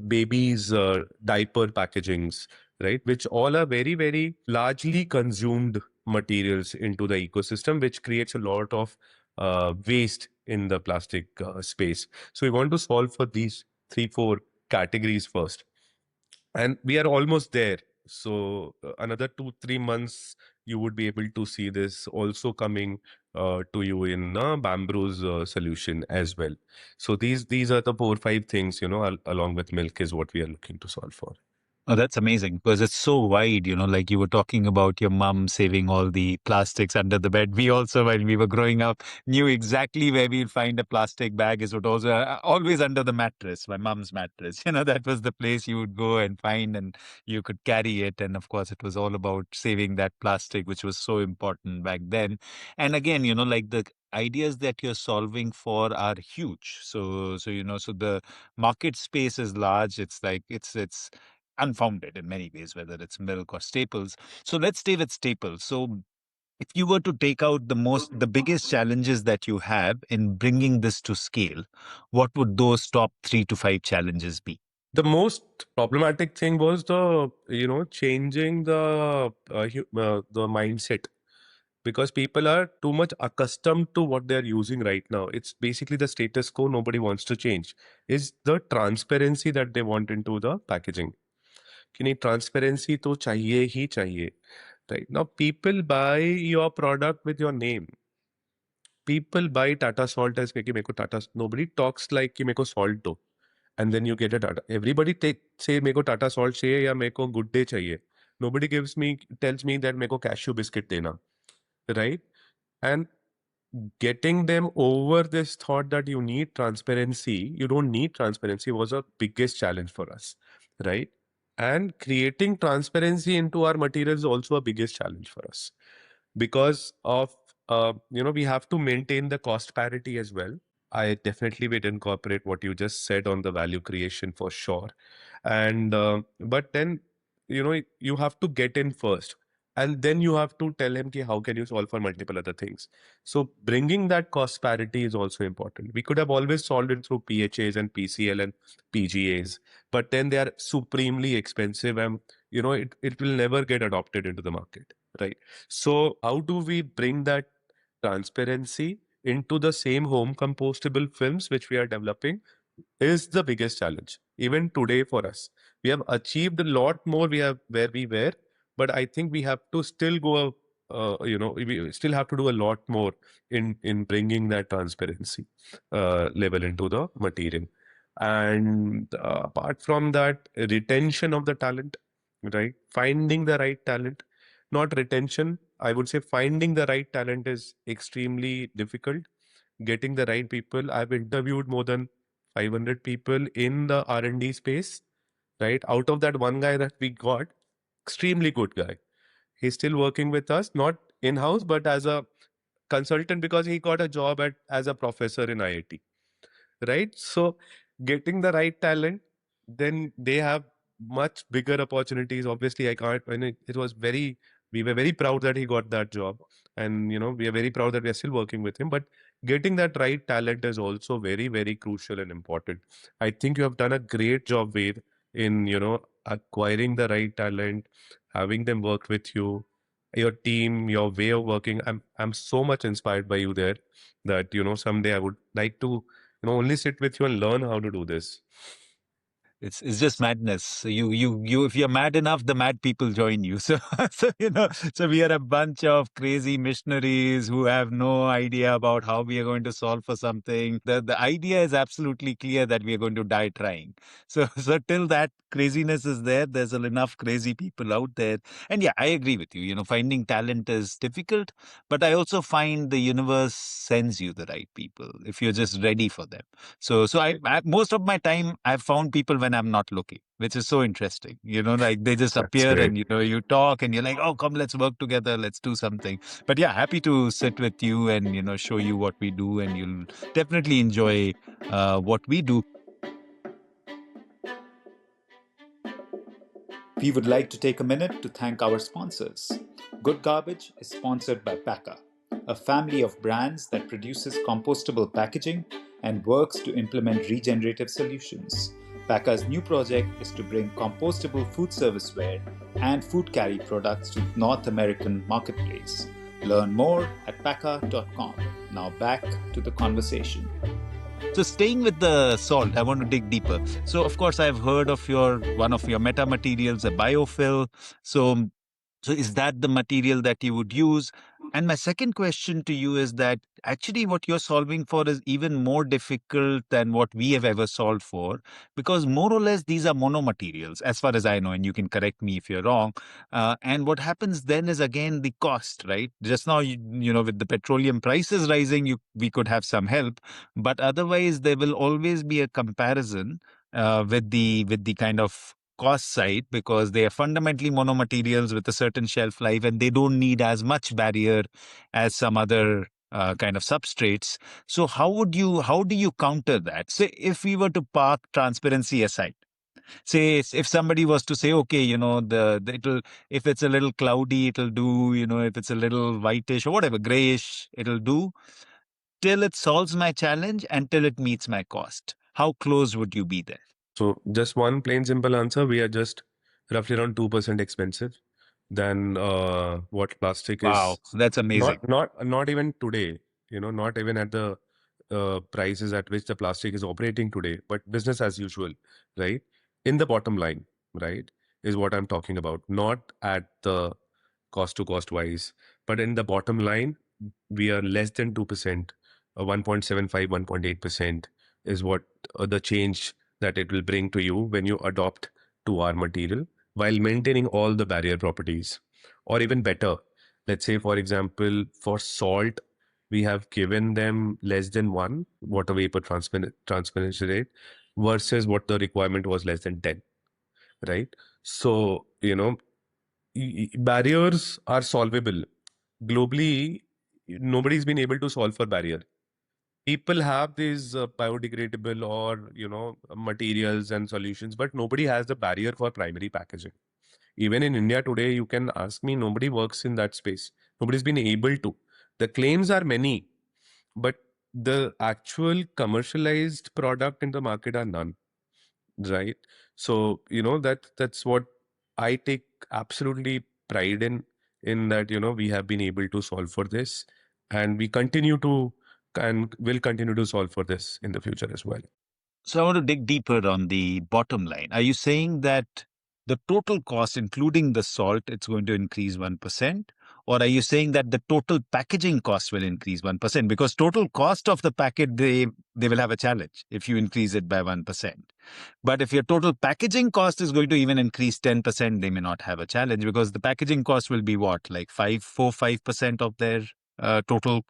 babies diaper packagings, right? Which all are very, very largely consumed materials into the ecosystem, which creates a lot of waste in the plastic space. So we want to solve for these three, four categories first. And we are almost there. So another 2, 3 months, you would be able to see this also coming to you in Bambrew's solution as well. So these are the 4, 5 things, along with milk, is what we are looking to solve for. Oh, that's amazing because it's so wide, like you were talking about your mum saving all the plastics under the bed. We also, when we were growing up, knew exactly where we'd find a plastic bag. It was also always under the mattress, my mum's mattress. That was the place you would go and find, and you could carry it. And of course, it was all about saving that plastic, which was so important back then. And again, like the ideas that you're solving for are huge. So the market space is large. It's like it's unfounded in many ways, whether it's milk or staples. So let's stay with staples. So if you were to take out the biggest challenges that you have in bringing this to scale, what would those top 3 to 5 challenges be? The most problematic thing was changing the mindset, because people are too much accustomed to what they're using right now. It's basically the status quo. Nobody wants to change. Is the transparency that they want into the packaging. कि नहीं, transparency तो चाहिए ही चाहिए. Right now, people buy your product with your name. People buy Tata Salt as कि मेरे को Tata. Nobody talks like कि मेरे को salt दो. And then you get a Tata. Everybody say मेरे को Tata Salt चाहिए या मेरे को Good Day चाहिए. Nobody tells me that मेरे को cashew biscuit देना. Right? And getting them over this thought that you need transparency, you don't need transparency, was a biggest challenge for us, right? And creating transparency into our materials is also a biggest challenge for us, because of we have to maintain the cost parity as well. I definitely will incorporate what you just said on the value creation for sure. And but then you have to get in first, and then you have to tell him ki how can you solve for multiple other things. So bringing that cost parity is also important. We could have always solved it through PHAs and PCL and PGAs, but then they are supremely expensive, and it will never get adopted into the market, right? So how do we bring that transparency into the same home compostable films which we are developing is the biggest challenge. Even today for us, we have achieved a lot more. We have where we were, but I think we have to still go. We still have to do a lot more in bringing that transparency level into the material. And apart from that, retention of the talent, right? Finding the right talent, not retention. I would say finding the right talent is extremely difficult. Getting the right people. I've interviewed more than 500 people in the R&D space, right? Out of that one guy that we got, extremely good guy. He's still working with us, not in-house, but as a consultant, because he got a job as a professor in IIT, right? So getting the right talent, then they have much bigger opportunities. Obviously, I can't, and it was very, we were very proud that he got that job. And, we are very proud that we are still working with him. But getting that right talent is also very, very crucial and important. I think you have done a great job, Ved, in, acquiring the right talent, having them work with you, your team, your way of working. I'm so much inspired by you there that, someday I would like to only sit with you and learn how to do this. It's just madness. So you if you're mad enough, the mad people join you. So so we are a bunch of crazy missionaries who have no idea about how we are going to solve for something. The idea is absolutely clear that we are going to die trying. So till that craziness is there, there's enough crazy people out there. And yeah, I agree with you. Finding talent is difficult, but I also find the universe sends you the right people if you're just ready for them. So most of my time I've found people when I'm not looking, which is so interesting. Like they just That's appear great. and you talk and you're like, oh, come, let's work together, let's do something. But yeah, happy to sit with you and show you what we do, and you'll definitely enjoy what we do. We would like to take a minute to thank our sponsors. Good Garbage is sponsored by Paka, a family of brands that produces compostable packaging and works to implement regenerative solutions. Paka's new project is to bring compostable food serviceware and food carry products to the North American marketplace. Learn more at paka.com. Now back to the conversation. So staying with the salt, I want to dig deeper. So of course I've heard of one of your meta materials, a BioFill. So is that the material that you would use? And my second question to you is that actually what you're solving for is even more difficult than what we have ever solved for, because more or less these are monomaterials, as far as I know, and you can correct me if you're wrong. And what happens then is again the cost, right? Just now, with the petroleum prices rising, we could have some help, but otherwise there will always be a comparison with the kind of cost side, because they are fundamentally monomaterials with a certain shelf life and they don't need as much barrier as some other kind of substrates. So how do you counter that? Say if we were to park transparency aside, say if somebody was to say, okay, the it'll, if it's a little cloudy, it'll do, if it's a little whitish or whatever, grayish, it'll do till it solves my challenge and till it meets my cost. How close would you be there? So just one plain simple answer, we are just roughly around 2% expensive than what plastic Wow, is. that's amazing. Not even today, not even at the prices at which the plastic is operating today, but business as usual, right? In the bottom line, right, is what I'm talking about. Not at the cost to cost wise, but in the bottom line, we are less than 2%, 1.75, 1.8% is what the change that it will bring to you when you adopt to our material while maintaining all the barrier properties. Or even better, let's say, for example, for salt, we have given them less than 1 water vapor transparency rate versus what the requirement was, less than 10, right? So, barriers are solvable. Globally, nobody's been able to solve for barrier. People have these biodegradable or materials and solutions, but nobody has the barrier for primary packaging. Even in India today, you can ask me, nobody works in that space. Nobody's been able to. The claims are many, but the actual commercialized product in the market are none, right? So that's what I take absolutely pride in that we have been able to solve for this, and we continue to and will continue to solve for this in the future as well. So I want to dig deeper on the bottom line. Are you saying that the total cost, including the salt, it's going to increase 1%? Or are you saying that the total packaging cost will increase 1%? Because total cost of the packet, they will have a challenge if you increase it by 1%. But if your total packaging cost is going to even increase 10%, they may not have a challenge, because the packaging cost will be what, like 5% of their total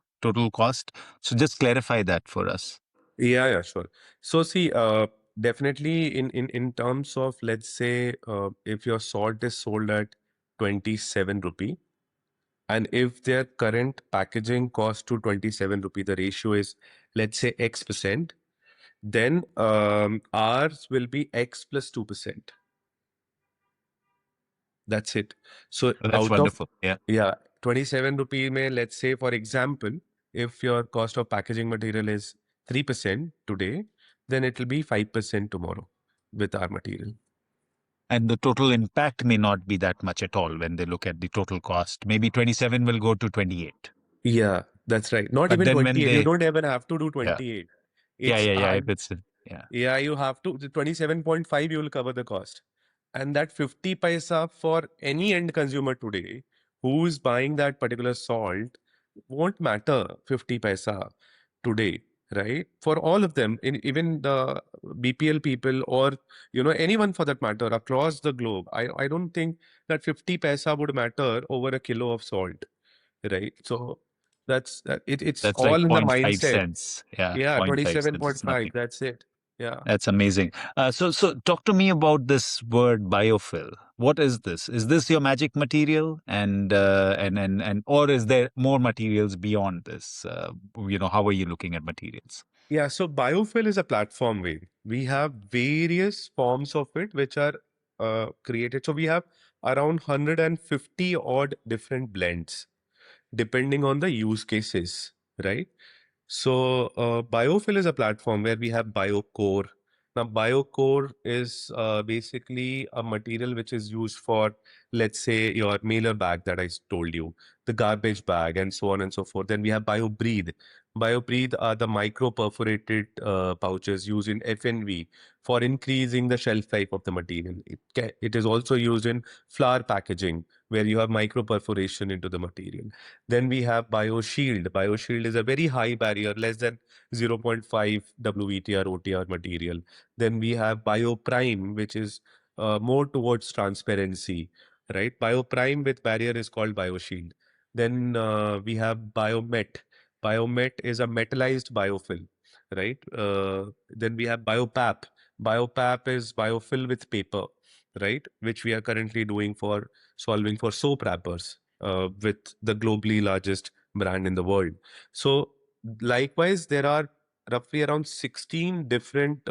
cost. So just clarify that for us. Yeah, sure. So see, definitely in terms of, let's say, if your salt is sold at 27 rupee, and if their current packaging cost to 27 rupee, the ratio is, let's say, X%, then ours will be X plus 2%. That's it. So That's out of, wonderful. Yeah. yeah, 27 rupee may, let's say, for example, if your cost of packaging material is 3% today, then it will be 5% tomorrow with our material. And the total impact may not be that much at all when they look at the total cost. Maybe 27 will go to 28. Yeah, that's right. Not But even then when 28. You they, don't even have to do yeah, 28. It's yeah. If hard. it's, yeah, Yeah, you have to. The 27.5, you will cover the cost. And that 50 paisa for any end consumer today who is buying that particular salt won't matter 50 paisa today, right? For all of them, even the BPL people or anyone for that matter across the globe, I don't think that 50 paisa would matter over a kilo of salt, right? So it's that's like all in the point 0.5 mindset. cents. Yeah, Yeah, point 0.5 cents. It's 27.5. nothing. That's it. Yeah. That's amazing. So talk to me about this word biofill. What is this? Is this your magic material, and or is there more materials beyond this? How are you looking at materials? Yeah. So BioFill is a platform way. We have various forms of it which are created. So we have around 150 odd different blends depending on the use cases, right? So BioFill is a platform where we have BioCore. Now, BioCore is basically a material which is used for let's say your mailer bag that I told you, the garbage bag, and so on and so forth. Then we have BioBreathe. BioBreathe are the micro perforated pouches used in FNV for increasing the shelf life of the material. It is also used in flower packaging where you have micro perforation into the material. Then we have BioShield. BioShield is a very high barrier, less than zero point 0.5 WVTR OTR material. Then we have BioPrime, which is more towards transparency, right? BioPrime with barrier is called BioShield. Then we have BioMet. BioMet is a metallized biofill, right? Then we have BioPap. BioPap is biofill with paper, right? Which we are currently doing for solving for soap wrappers with the globally largest brand in the world. So likewise, there are roughly around 16 different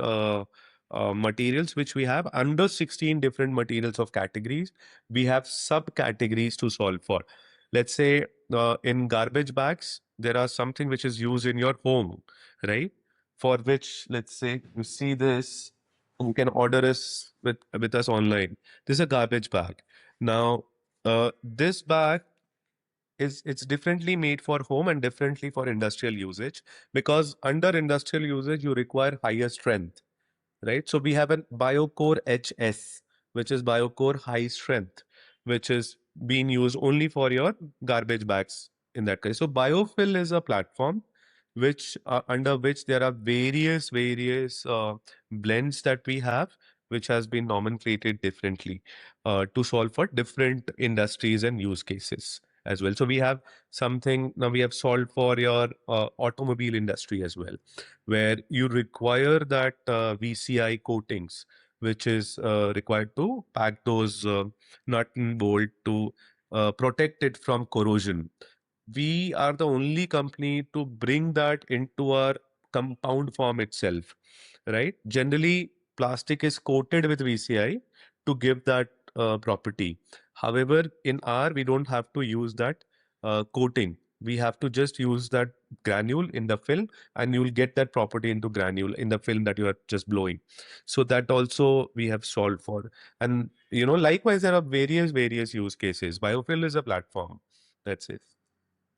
materials which we have. Under 16 different materials of categories, we have subcategories to solve for. Let's say in garbage bags, there are something which is used in your home, right? For which, let's say you see this, you can order us with us online. This is a garbage bag. Now, this bag is it's differently made for home and differently for industrial usage, because under industrial usage you require higher strength, right? So we have a BioCore HS, which is BioCore high strength, which is being used only for your garbage bags in that case. So BioFill is a platform which under which there are various blends that we have, which has been nomenclated differently to solve for different industries and use cases as well. So we have something now we have solved for your automobile industry as well, where you require that VCI coatings, which is required to pack those nut and bolt to protect it from corrosion. We are the only company to bring that into our compound form itself, right? Generally, plastic is coated with VCI to give that property. However, in R, we don't have to use that coating. We have to just use that granule in the film, and you'll get that property into granule in the film that you are just blowing. So that also we have solved for. And likewise, there are various use cases. Biofill is a platform. That's it.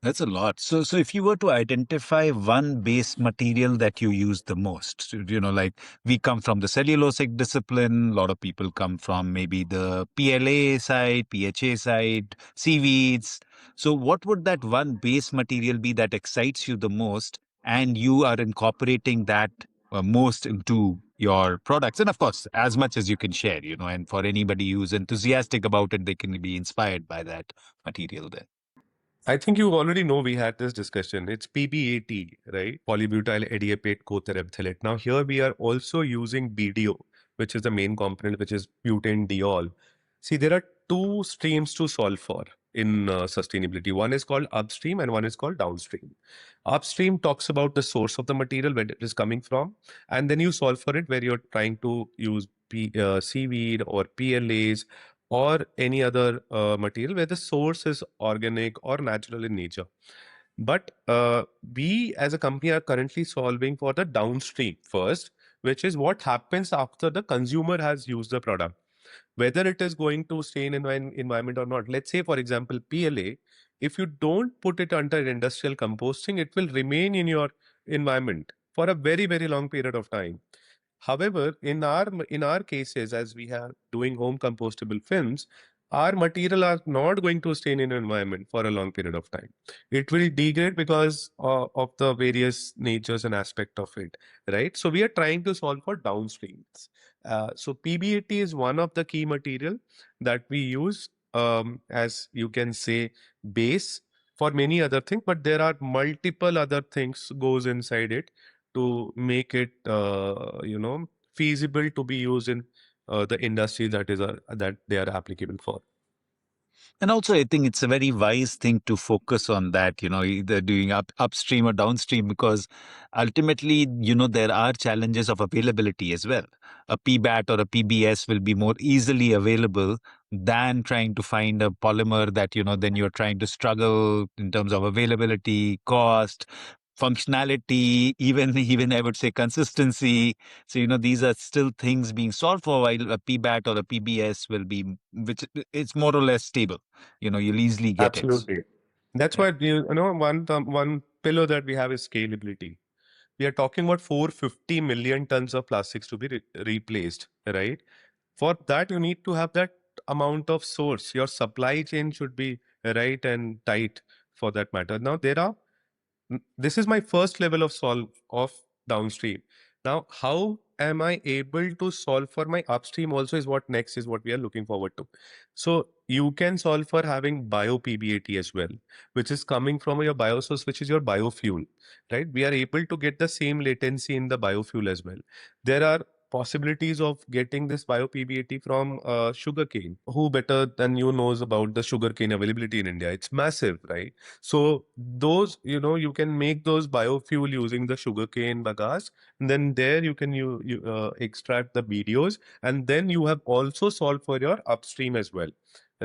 That's a lot. So if you were to identify one base material that you use the most, so, like we come from the cellulosic discipline, a lot of people come from maybe the PLA side, PHA side, seaweeds. So what would that one base material be that excites you the most, and you are incorporating that most into your products? And of course, as much as you can share, and for anybody who's enthusiastic about it, they can be inspired by that material there. I think you already know we had this discussion. It's PBAT, right? Polybutyl adiabate coterephthalate. Now here we are also using BDO, which is the main component, which is butanediol. See, there are two streams to solve for in sustainability. One is called upstream and one is called downstream. Upstream talks about the source of the material, where it is coming from, and then you solve for it where you're trying to use seaweed or PLAs or any other material where the source is organic or natural in nature. But we as a company are currently solving for the downstream first, which is what happens after the consumer has used the product, whether it is going to stay in environment or not. Let's say, for example, PLA, if you don't put it under industrial composting, it will remain in your environment for a very long period of time. However, in our cases, as we are doing home compostable films, our material are not going to stay in an environment for a long period of time. It will degrade because of the various natures and aspect of it, right? So we are trying to solve for downstreams. So PBAT is one of the key material that we use, as you can say, base for many other things, but there are multiple other things goes inside it to make it feasible to be used in the industry that they are applicable for. And also, I think it's a very wise thing to focus on that, either doing upstream or downstream, because ultimately, there are challenges of availability as well. A PBAT or a PBS will be more easily available than trying to find a polymer that, then you're trying to struggle in terms of availability, cost. functionality, even I would say consistency. So these are still things being solved for, while a PBAT or a PBS will be, which it's more or less stable. You'll easily get it. Absolutely. That's Yeah. why one pillar that we have is scalability. We are talking about 450 million tons of plastics to be replaced, right? For that, you need to have that amount of source. Your supply chain should be right and tight for that matter. Now, this is my first level of solve of downstream. Now, how am I able to solve for my upstream also is what next is what we are looking forward to. So you can solve for having bio PBAT as well, which is coming from your biosource, which is your biofuel, right? We are able to get the same latency in the biofuel as well. There are possibilities of getting this bio PBAT from sugarcane. Who better than you knows about the sugarcane availability in India? It's massive, right? So those, you can make those biofuel using the sugarcane bagasse, and then there you can extract the BDOs, and then you have also solved for your upstream as well,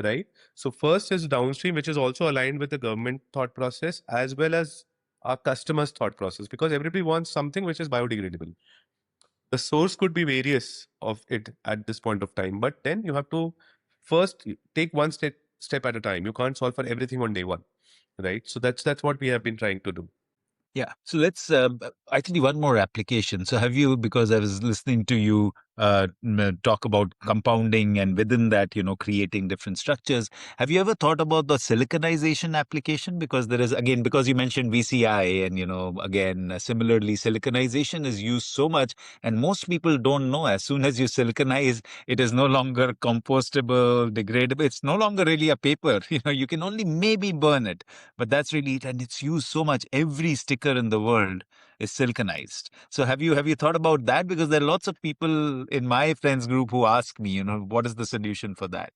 right? So first is downstream, which is also aligned with the government thought process as well as our customers' thought process, because everybody wants something which is biodegradable. The source could be various of it at this point of time, but then you have to first take one step at a time. You can't solve for everything on day one, right? So that's what we have been trying to do. Yeah. So let's actually one more application. So have you, because I was listening to you talk about compounding and within that, creating different structures. Have you ever thought about the siliconization application? Because there is, again, because you mentioned VCI and, again, similarly, siliconization is used so much and most people don't know as soon as you siliconize, it is no longer compostable, degradable. It's no longer really a paper. You can only maybe burn it. But that's really it, and it's used so much. Every sticker in the world is siliconized. So have you thought about that? Because there are lots of people in my friends group who ask me, what is the solution for that?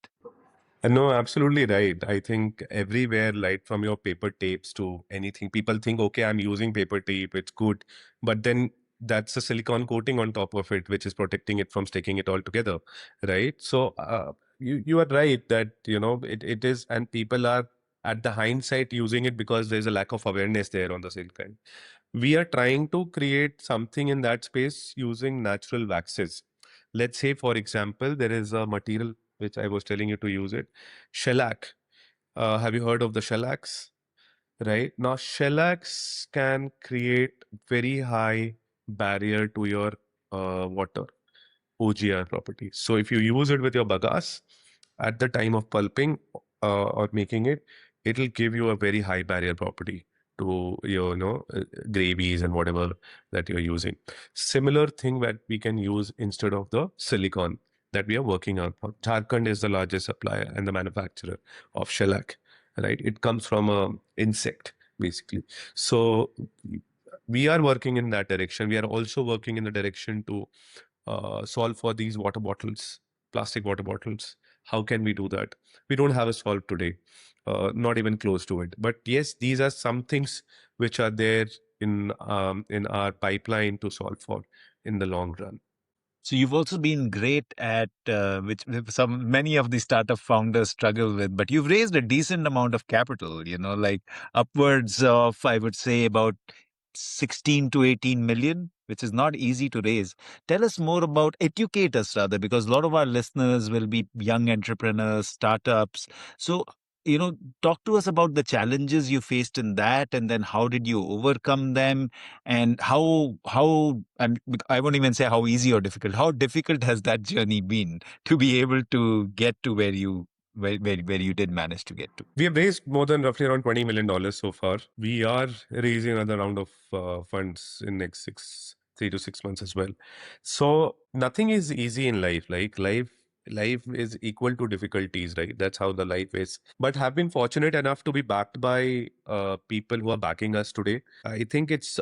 No, absolutely right. I think everywhere, right from your paper tapes to anything, people think, okay, I'm using paper tape, it's good. But then that's a silicone coating on top of it, which is protecting it from sticking it all together, right? So you are right that, it is, and people are at the hindsight using it because there's a lack of awareness there on the silicone. We are trying to create something in that space using natural waxes. Let's say, for example, there is a material which I was telling you to use it, shellac. Have you heard of the shellacs? Right now, shellacs can create very high barrier to your water, OGR property. So if you use it with your bagasse at the time of pulping or making it, it'll give you a very high barrier property to your gravies and whatever that you're using. Similar thing that we can use instead of the silicon that we are working on. Jharkhand is the largest supplier and the manufacturer of shellac, right? It comes from a insect basically. So we are working in that direction. We are also working in the direction to solve for these water bottles, plastic water bottles. How can we do that? We don't have a solve today, not even close to it. But yes, these are some things which are there in our pipeline to solve for in the long run. So you've also been great at which some many of the startup founders struggle with, but you've raised a decent amount of capital, like upwards of, I would say, about 16 to 18 million, which is not easy to raise. Tell us more about, educate us rather, because a lot of our listeners will be young entrepreneurs, startups. So, talk to us about the challenges you faced in that, and then how did you overcome them, and and I won't even say how easy or difficult. How difficult has that journey been to be able to get to where you did manage to get to? We have raised more than roughly around $20 million so far. We are raising another round of funds in next 3 to 6 months as well. So nothing is easy in life. Like life is equal to difficulties, right? That's how the life is. But have been fortunate enough to be backed by people who are backing us today. I think it's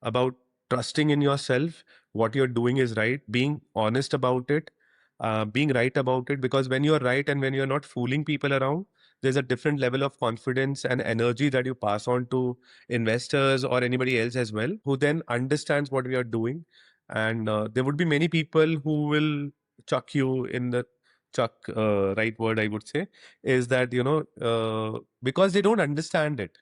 about trusting in yourself. What you're doing is right. Being honest about it. Being right about it, because when you're right and when you're not fooling people around, there's a different level of confidence and energy that you pass on to investors or anybody else as well, who then understands what we are doing. And there would be many people who will chuck you in the chuck, right word I would say, is that, because they don't understand it.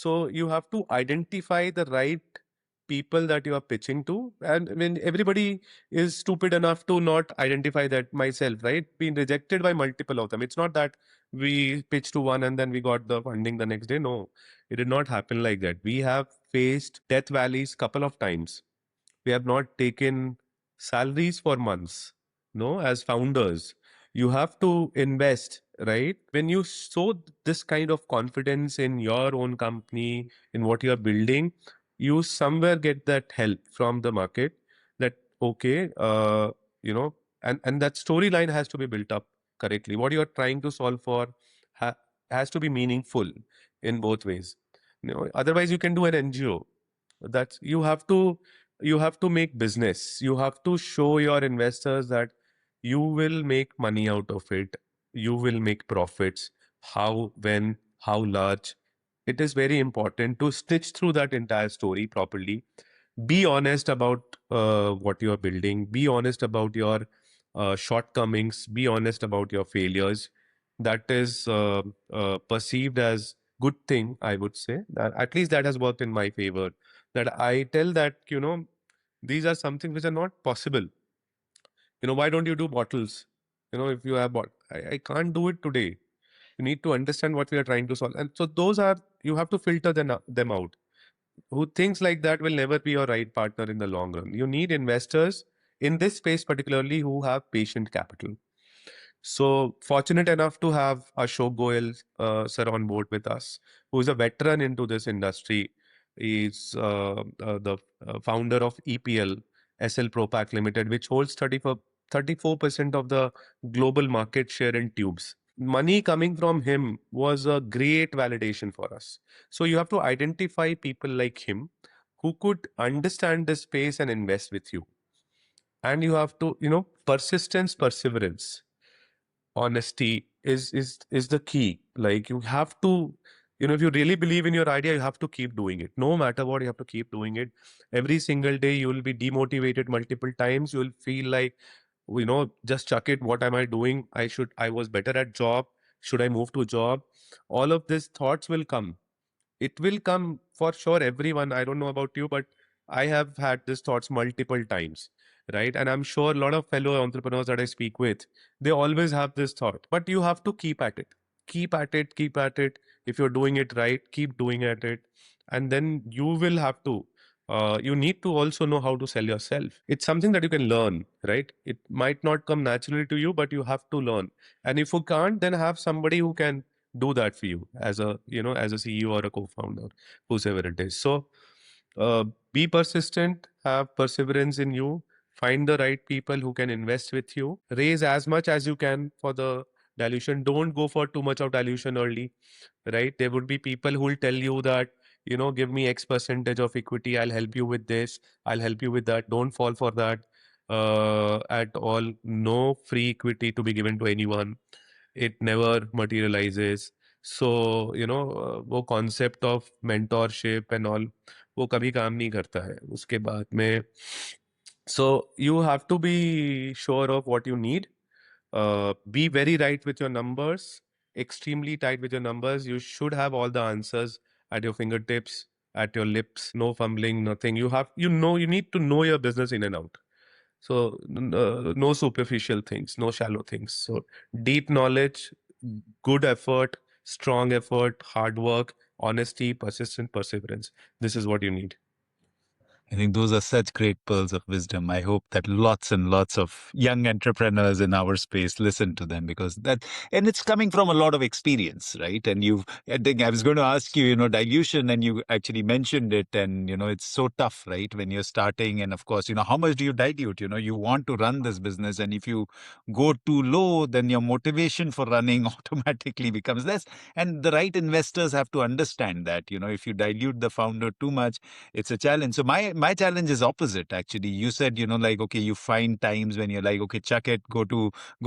So you have to identify the right people that you are pitching to. And when everybody is stupid enough to not identify that, myself, right? Being rejected by multiple of them. It's not that we pitched to one and then we got the funding the next day. No, it did not happen like that. We have faced death valleys couple of times. We have not taken salaries for months. No, as founders, you have to invest, right? When you show this kind of confidence in your own company, in what you're building, you somewhere get that help from the market that, okay, you know, and that storyline has to be built up correctly. What you're trying to solve for ha- has to be meaningful in both ways. Otherwise you can do an NGO. That's you have to make business. You have to show your investors that you will make money out of it. You will make profits. How, when, how large. It is very important to stitch through that entire story properly. Be honest about what you're building. Be honest about your shortcomings. Be honest about your failures. That is perceived as good thing, I would say. That at least that has worked in my favor. That I tell that, these are something which are not possible. Why don't you do bottles? If you have I can't do it today. You need to understand what we are trying to solve. And so those are, you have to filter them out. Who thinks like that will never be your right partner in the long run. You need investors in this space, particularly, who have patient capital. So fortunate enough to have Ashok Goel sir on board with us, who is a veteran into this industry. He's the founder of EPL, SL Propack Limited, which holds 34% of the global market share in tubes. Money coming from him was a great validation for us. So you have to identify people like him who could understand the space and invest with you. And you have to, persistence, perseverance, honesty is the key. Like, you have to, if you really believe in your idea, you have to keep doing it. No matter what, you have to keep doing it. Every single day you will be demotivated multiple times. You will feel like, just chuck it. What am I doing? I was better at job. Should I move to job? All of these thoughts will come. It will come for sure, everyone. I don't know about you, but I have had these thoughts multiple times, right? And I'm sure a lot of fellow entrepreneurs that I speak with, they always have this thought. But you have to keep at it. Keep at it, keep at it. If you're doing it right, keep doing at it. And then you will have to, you need to also know how to sell yourself. It's something that you can learn, right? It might not come naturally to you, but you have to learn. And if you can't, then have somebody who can do that for you, as a CEO or a co-founder, whosoever it is. So uh, be persistent, have perseverance in you, find the right people who can invest with you, raise as much as you can for the dilution. Don't go for too much of dilution early, right? There would be people who will tell you that, give me X percentage of equity, I'll help you with this, I'll help you with that. Don't fall for that at all. No free equity to be given to anyone. It never materializes. So, वो concept of mentorship and all, वो कभी काम नहीं करता है उसके बाद में. So you have to be sure of what you need. Be very right with your numbers, extremely tight with your numbers. You should have all the answers at your fingertips, at your lips, no fumbling, nothing. You need to know your business in and out. So no superficial things, no shallow things. So deep knowledge, good effort, strong effort, hard work, honesty, persistent perseverance. This is what you need. I think those are such great pearls of wisdom. I hope that lots and lots of young entrepreneurs in our space listen to them, because and it's coming from a lot of experience, right? And I think I was going to ask you, dilution, and you actually mentioned it. And, it's so tough, right? When you're starting. And of course, how much do you dilute? You want to run this business. And if you go too low, then your motivation for running automatically becomes less. And the right investors have to understand that, if you dilute the founder too much, it's a challenge. So my challenge is opposite, actually. You said, like, okay, you find times when you're like, okay, chuck it, go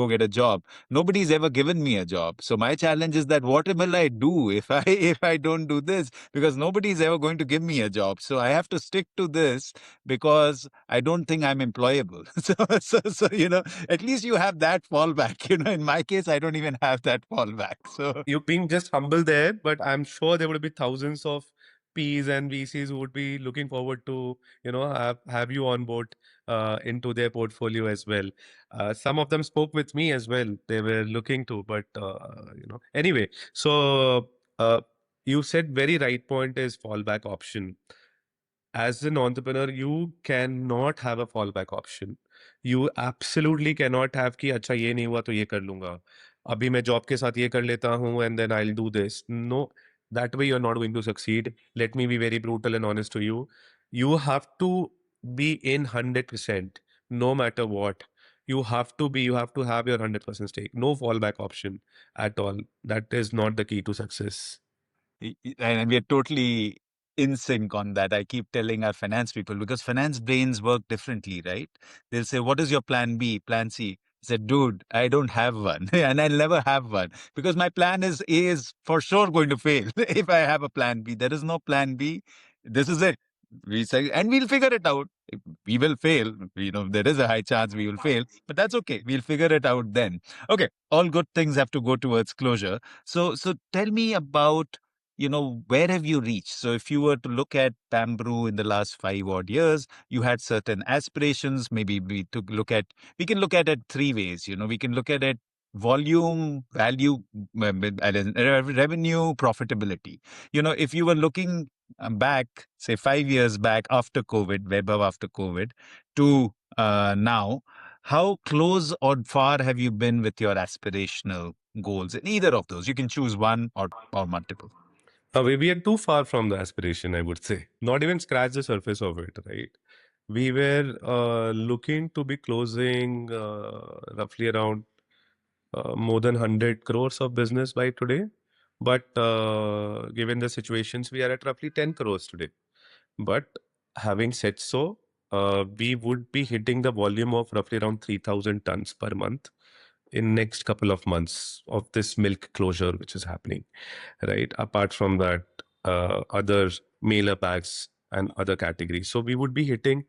get a job. Nobody's ever given me a job. So my challenge is that what will I do if I if I don't do this? Because nobody's ever going to give me a job. So I have to stick to this, because I don't think I'm employable. So at least you have that fallback. In my case, I don't even have that fallback. So You're being just humble there, but I'm sure there would be thousands of Ps and VCs would be looking forward to, have you on board into their portfolio as well. Some of them spoke with me as well. They were looking to, but anyway. So you said very right point is fallback option. As an entrepreneur, you cannot have a fallback option. You absolutely cannot have कि अच्छा ये नहीं हुआ तो ये कर लूंगा. अभी मैं जॉब के साथ ये कर लेता हूँ and then I'll do this. No, that way you're not going to succeed. Let me be very brutal and honest to you. You have to be in 100%, no matter what. You have to have your 100% stake. No fallback option at all. That is not the key to success. And we are totally in sync on that. I keep telling our finance people, because finance brains work differently, right? They'll say, what is your plan B, plan C? I said, dude, I don't have one. And I'll never have one, because my plan is A is for sure going to fail if I have a plan B. There is no plan B. This is it. We say, and we'll figure it out. We will fail. There is a high chance we will fail, but that's okay. We'll figure it out then. Okay. All good things have to go towards closure. So tell me about, where have you reached? So if you were to look at Bambrew in the last 5 odd years, you had certain aspirations. Maybe we can look at it three ways. We can look at it volume, value, revenue, profitability. If you were looking back, say 5 years back after COVID, Vaibhav, after COVID, to now, how close or far have you been with your aspirational goals in either of those? You can choose one or multiple. We are too far from the aspiration, I would say. Not even scratch the surface of it, right? We were looking to be closing roughly around more than 100 crores of business by today. But given the situations, we are at roughly 10 crores today. But having said so, we would be hitting the volume of roughly around 3,000 tons per month in next couple of months of this milk closure, which is happening, right? Apart from that, other mailer packs and other categories. So we would be hitting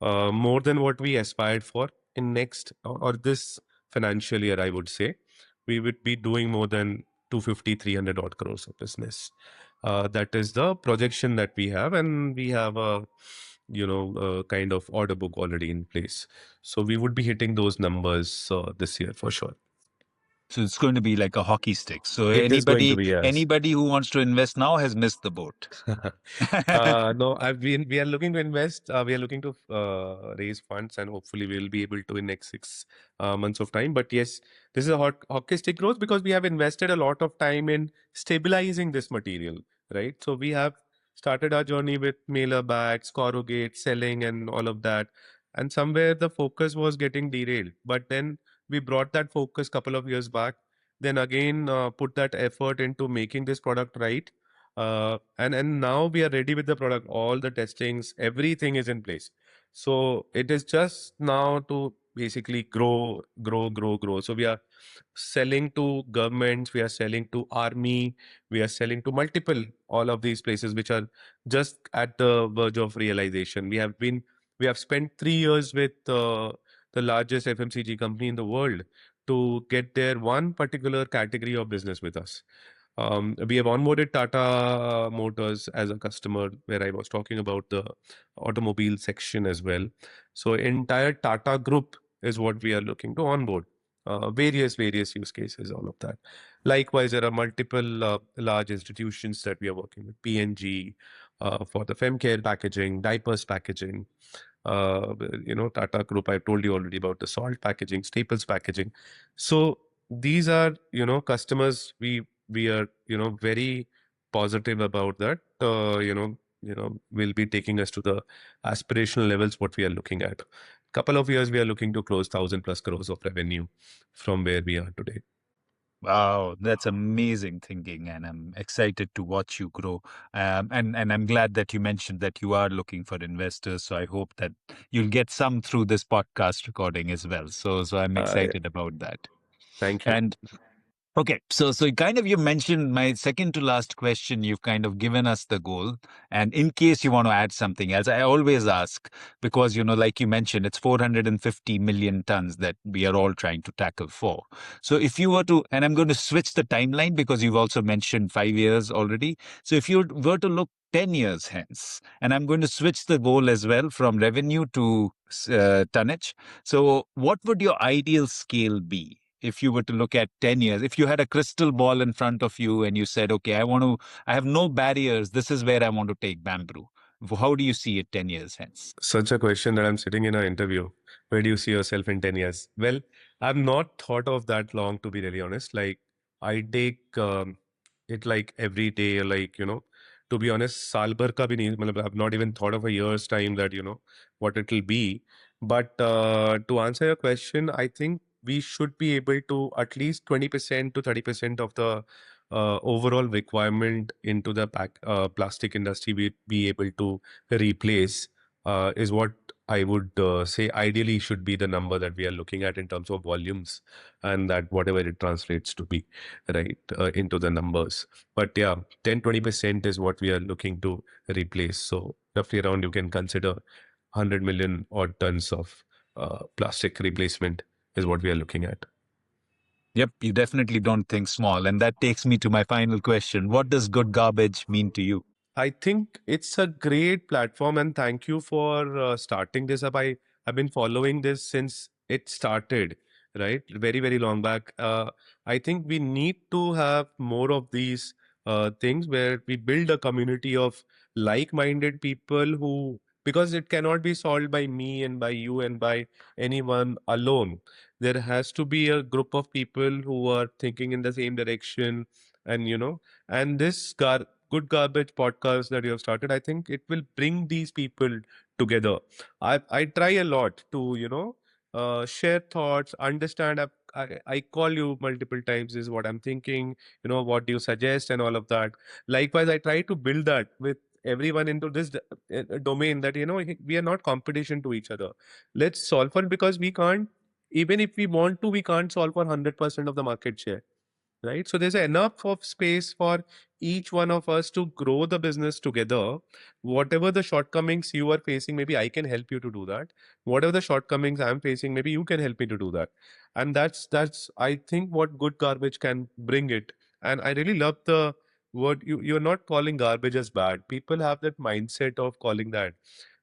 more than what we aspired for in next or this financial year, I would say. We would be doing more than 250, 300 odd crores of business. That is the projection that we have, and we have a kind of order book already in place. So we would be hitting those numbers this year for sure. So it's going to be like a hockey stick. So It is going to be, yes. anybody who wants to invest now has missed the boat. No, we are looking to invest. We are looking to raise funds, and hopefully we'll be able to in next 6 months of time. But yes, this is a hockey stick growth because we have invested a lot of time in stabilizing this material, right? So we have started our journey with mailer bags, corrugate, selling, and all of that. And somewhere the focus was getting derailed. But then we brought that focus couple of years back. Then again, put that effort into making this product right, and now we are ready with the product. All the testings, everything is in place. So it is just now to basically grow. So we are selling to governments, we are selling to army, we are selling to multiple all of these places which are just at the verge of realization. We have spent 3 years with the largest FMCG company in the world to get their one particular category of business with us. We have onboarded Tata Motors as a customer, where I was talking about the automobile section as well. So entire Tata group is what we are looking to onboard. Various use cases, all of that. Likewise, there are multiple large institutions that we are working with. PNG for the femcare packaging, diapers packaging. Tata Group. I've told you already about the salt packaging, staples packaging. So these are customers we are very positive about that. Will be taking us to the aspirational levels what we are looking at. Couple of years we are looking to close 1,000+ crores of revenue from where we are today. Wow, that's amazing thinking, and I'm excited to watch you grow. And I'm glad that you mentioned that you are looking for investors. So I hope that you'll get some through this podcast recording as well. So I'm Yeah. excited about that. Thank you. And Okay, so kind of you mentioned my second to last question. You've kind of given us the goal, and in case you want to add something else, I always ask because like you mentioned, it's 450 million tons that we are all trying to tackle for. So if you were to, and I'm going to switch the timeline because you've also mentioned 5 years already. So if you were to look 10 years hence, and I'm going to switch the goal as well from revenue to tonnage. So what would your ideal scale be? If you were to look at 10 years, if you had a crystal ball in front of you and you said, okay, I have no barriers, this is where I want to take Bambrew. How do you see it 10 years hence? Such a question that I'm sitting in an interview. Where do you see yourself in 10 years? Well, I've not thought of that long, to be really honest. Like, I take it like every day, like, to be honest, saal bhar ka bhi nahi, matlab, I've not even thought of a year's time that, what it will be. But to answer your question, I think we should be able to at least 20% to 30% of the overall requirement into the plastic industry be able to replace is what I would say ideally should be the number that we are looking at in terms of volumes, and that whatever it translates to be, right, into the numbers. But yeah, 10-20% is what we are looking to replace. So roughly around you can consider 100 million odd tons of plastic replacement is what we are looking at. Yep, you definitely don't think small. And that takes me to my final question. What does good garbage mean to you? I think it's a great platform, and thank you for starting this up. I've been following this since it started, right? Very, very long back. I think we need to have more of these things where we build a community of like-minded people who, because it cannot be solved by me and by you and by anyone alone. There has to be a group of people who are thinking in the same direction, and and this good garbage podcast that you have started, I think it will bring these people together. I try a lot to share thoughts, understand. I call you multiple times, is what I'm thinking, what do you suggest and all of that. Likewise, I try to build that with everyone into this domain, that we are not competition to each other. Let's solve for it, because we can't, even if we want to, we can't solve for 100% of the market share, right? So there's enough of space for each one of us to grow the business together. Whatever the shortcomings you are facing, maybe I can help you to do that. Whatever the shortcomings I'm facing, maybe you can help me to do that. And that's I think what good garbage can bring it. And I really love the word, you're not calling garbage as bad. People have that mindset of calling that.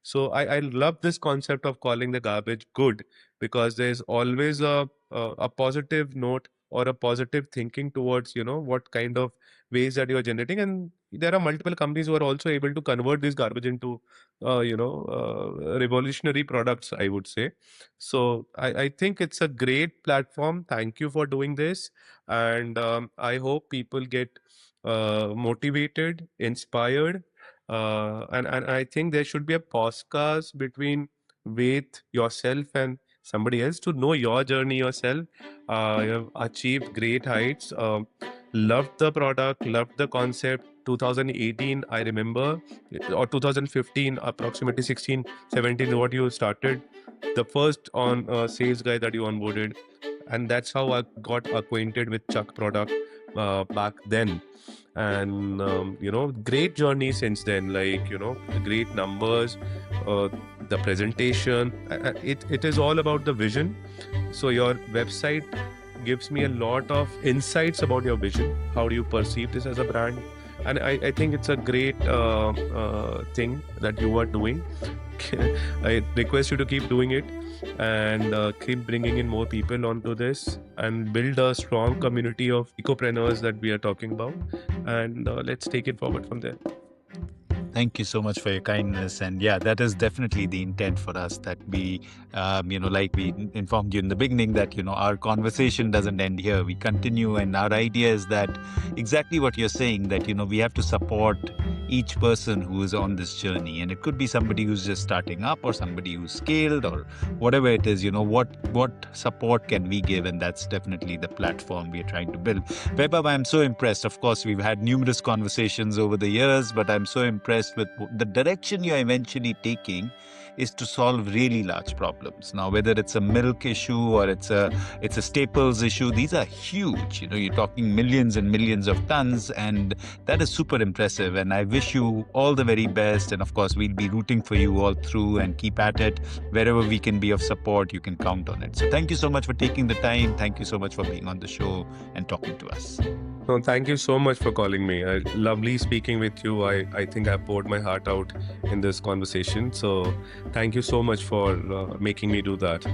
So I love this concept of calling the garbage good, because there's always a positive note or a positive thinking towards what kind of ways that you are generating. And there are multiple companies who are also able to convert this garbage into revolutionary products, I would say. So I think it's a great platform. Thank you for doing this. And I hope people get motivated, inspired, and I think there should be a podcast between Ved, yourself, and somebody else, to know your journey yourself. You have achieved great heights. Loved the product, loved the concept. 2018, I remember, or 2015, approximately 16, 17, what you started. The first on sales guy that you onboarded. And that's how I got acquainted with Chuck product back then. And, great journey since then, like, great numbers, the presentation. It is all about the vision. So your website gives me a lot of insights about your vision. How do you perceive this as a brand? And I think it's a great thing that you are doing. I request you to keep doing it, and keep bringing in more people onto this, and build a strong community of ecopreneurs that we are talking about. And let's take it forward from there. Thank you so much for your kindness. And yeah, that is definitely the intent for us, that we, like we informed you in the beginning, that, our conversation doesn't end here. We continue. And our idea is that exactly what you're saying, that, we have to support each person who is on this journey. And it could be somebody who's just starting up, or somebody who's scaled, or whatever it is, what support can we give? And that's definitely the platform we're trying to build. Vaibhav, I'm so impressed. Of course, we've had numerous conversations over the years, but I'm so impressed impressed with the direction you're eventually taking is to solve really large problems. Now, whether it's a milk issue or it's a staples issue, these are huge. You're talking millions and millions of tons, and that is super impressive. And I wish you all the very best. And of course, we'll be rooting for you all through, and keep at it. Wherever we can be of support, you can count on it. So thank you so much for taking the time. Thank you so much for being on the show and talking to us. No, thank you so much for calling me. Lovely speaking with you. I think I poured my heart out in this conversation. So thank you so much for making me do that.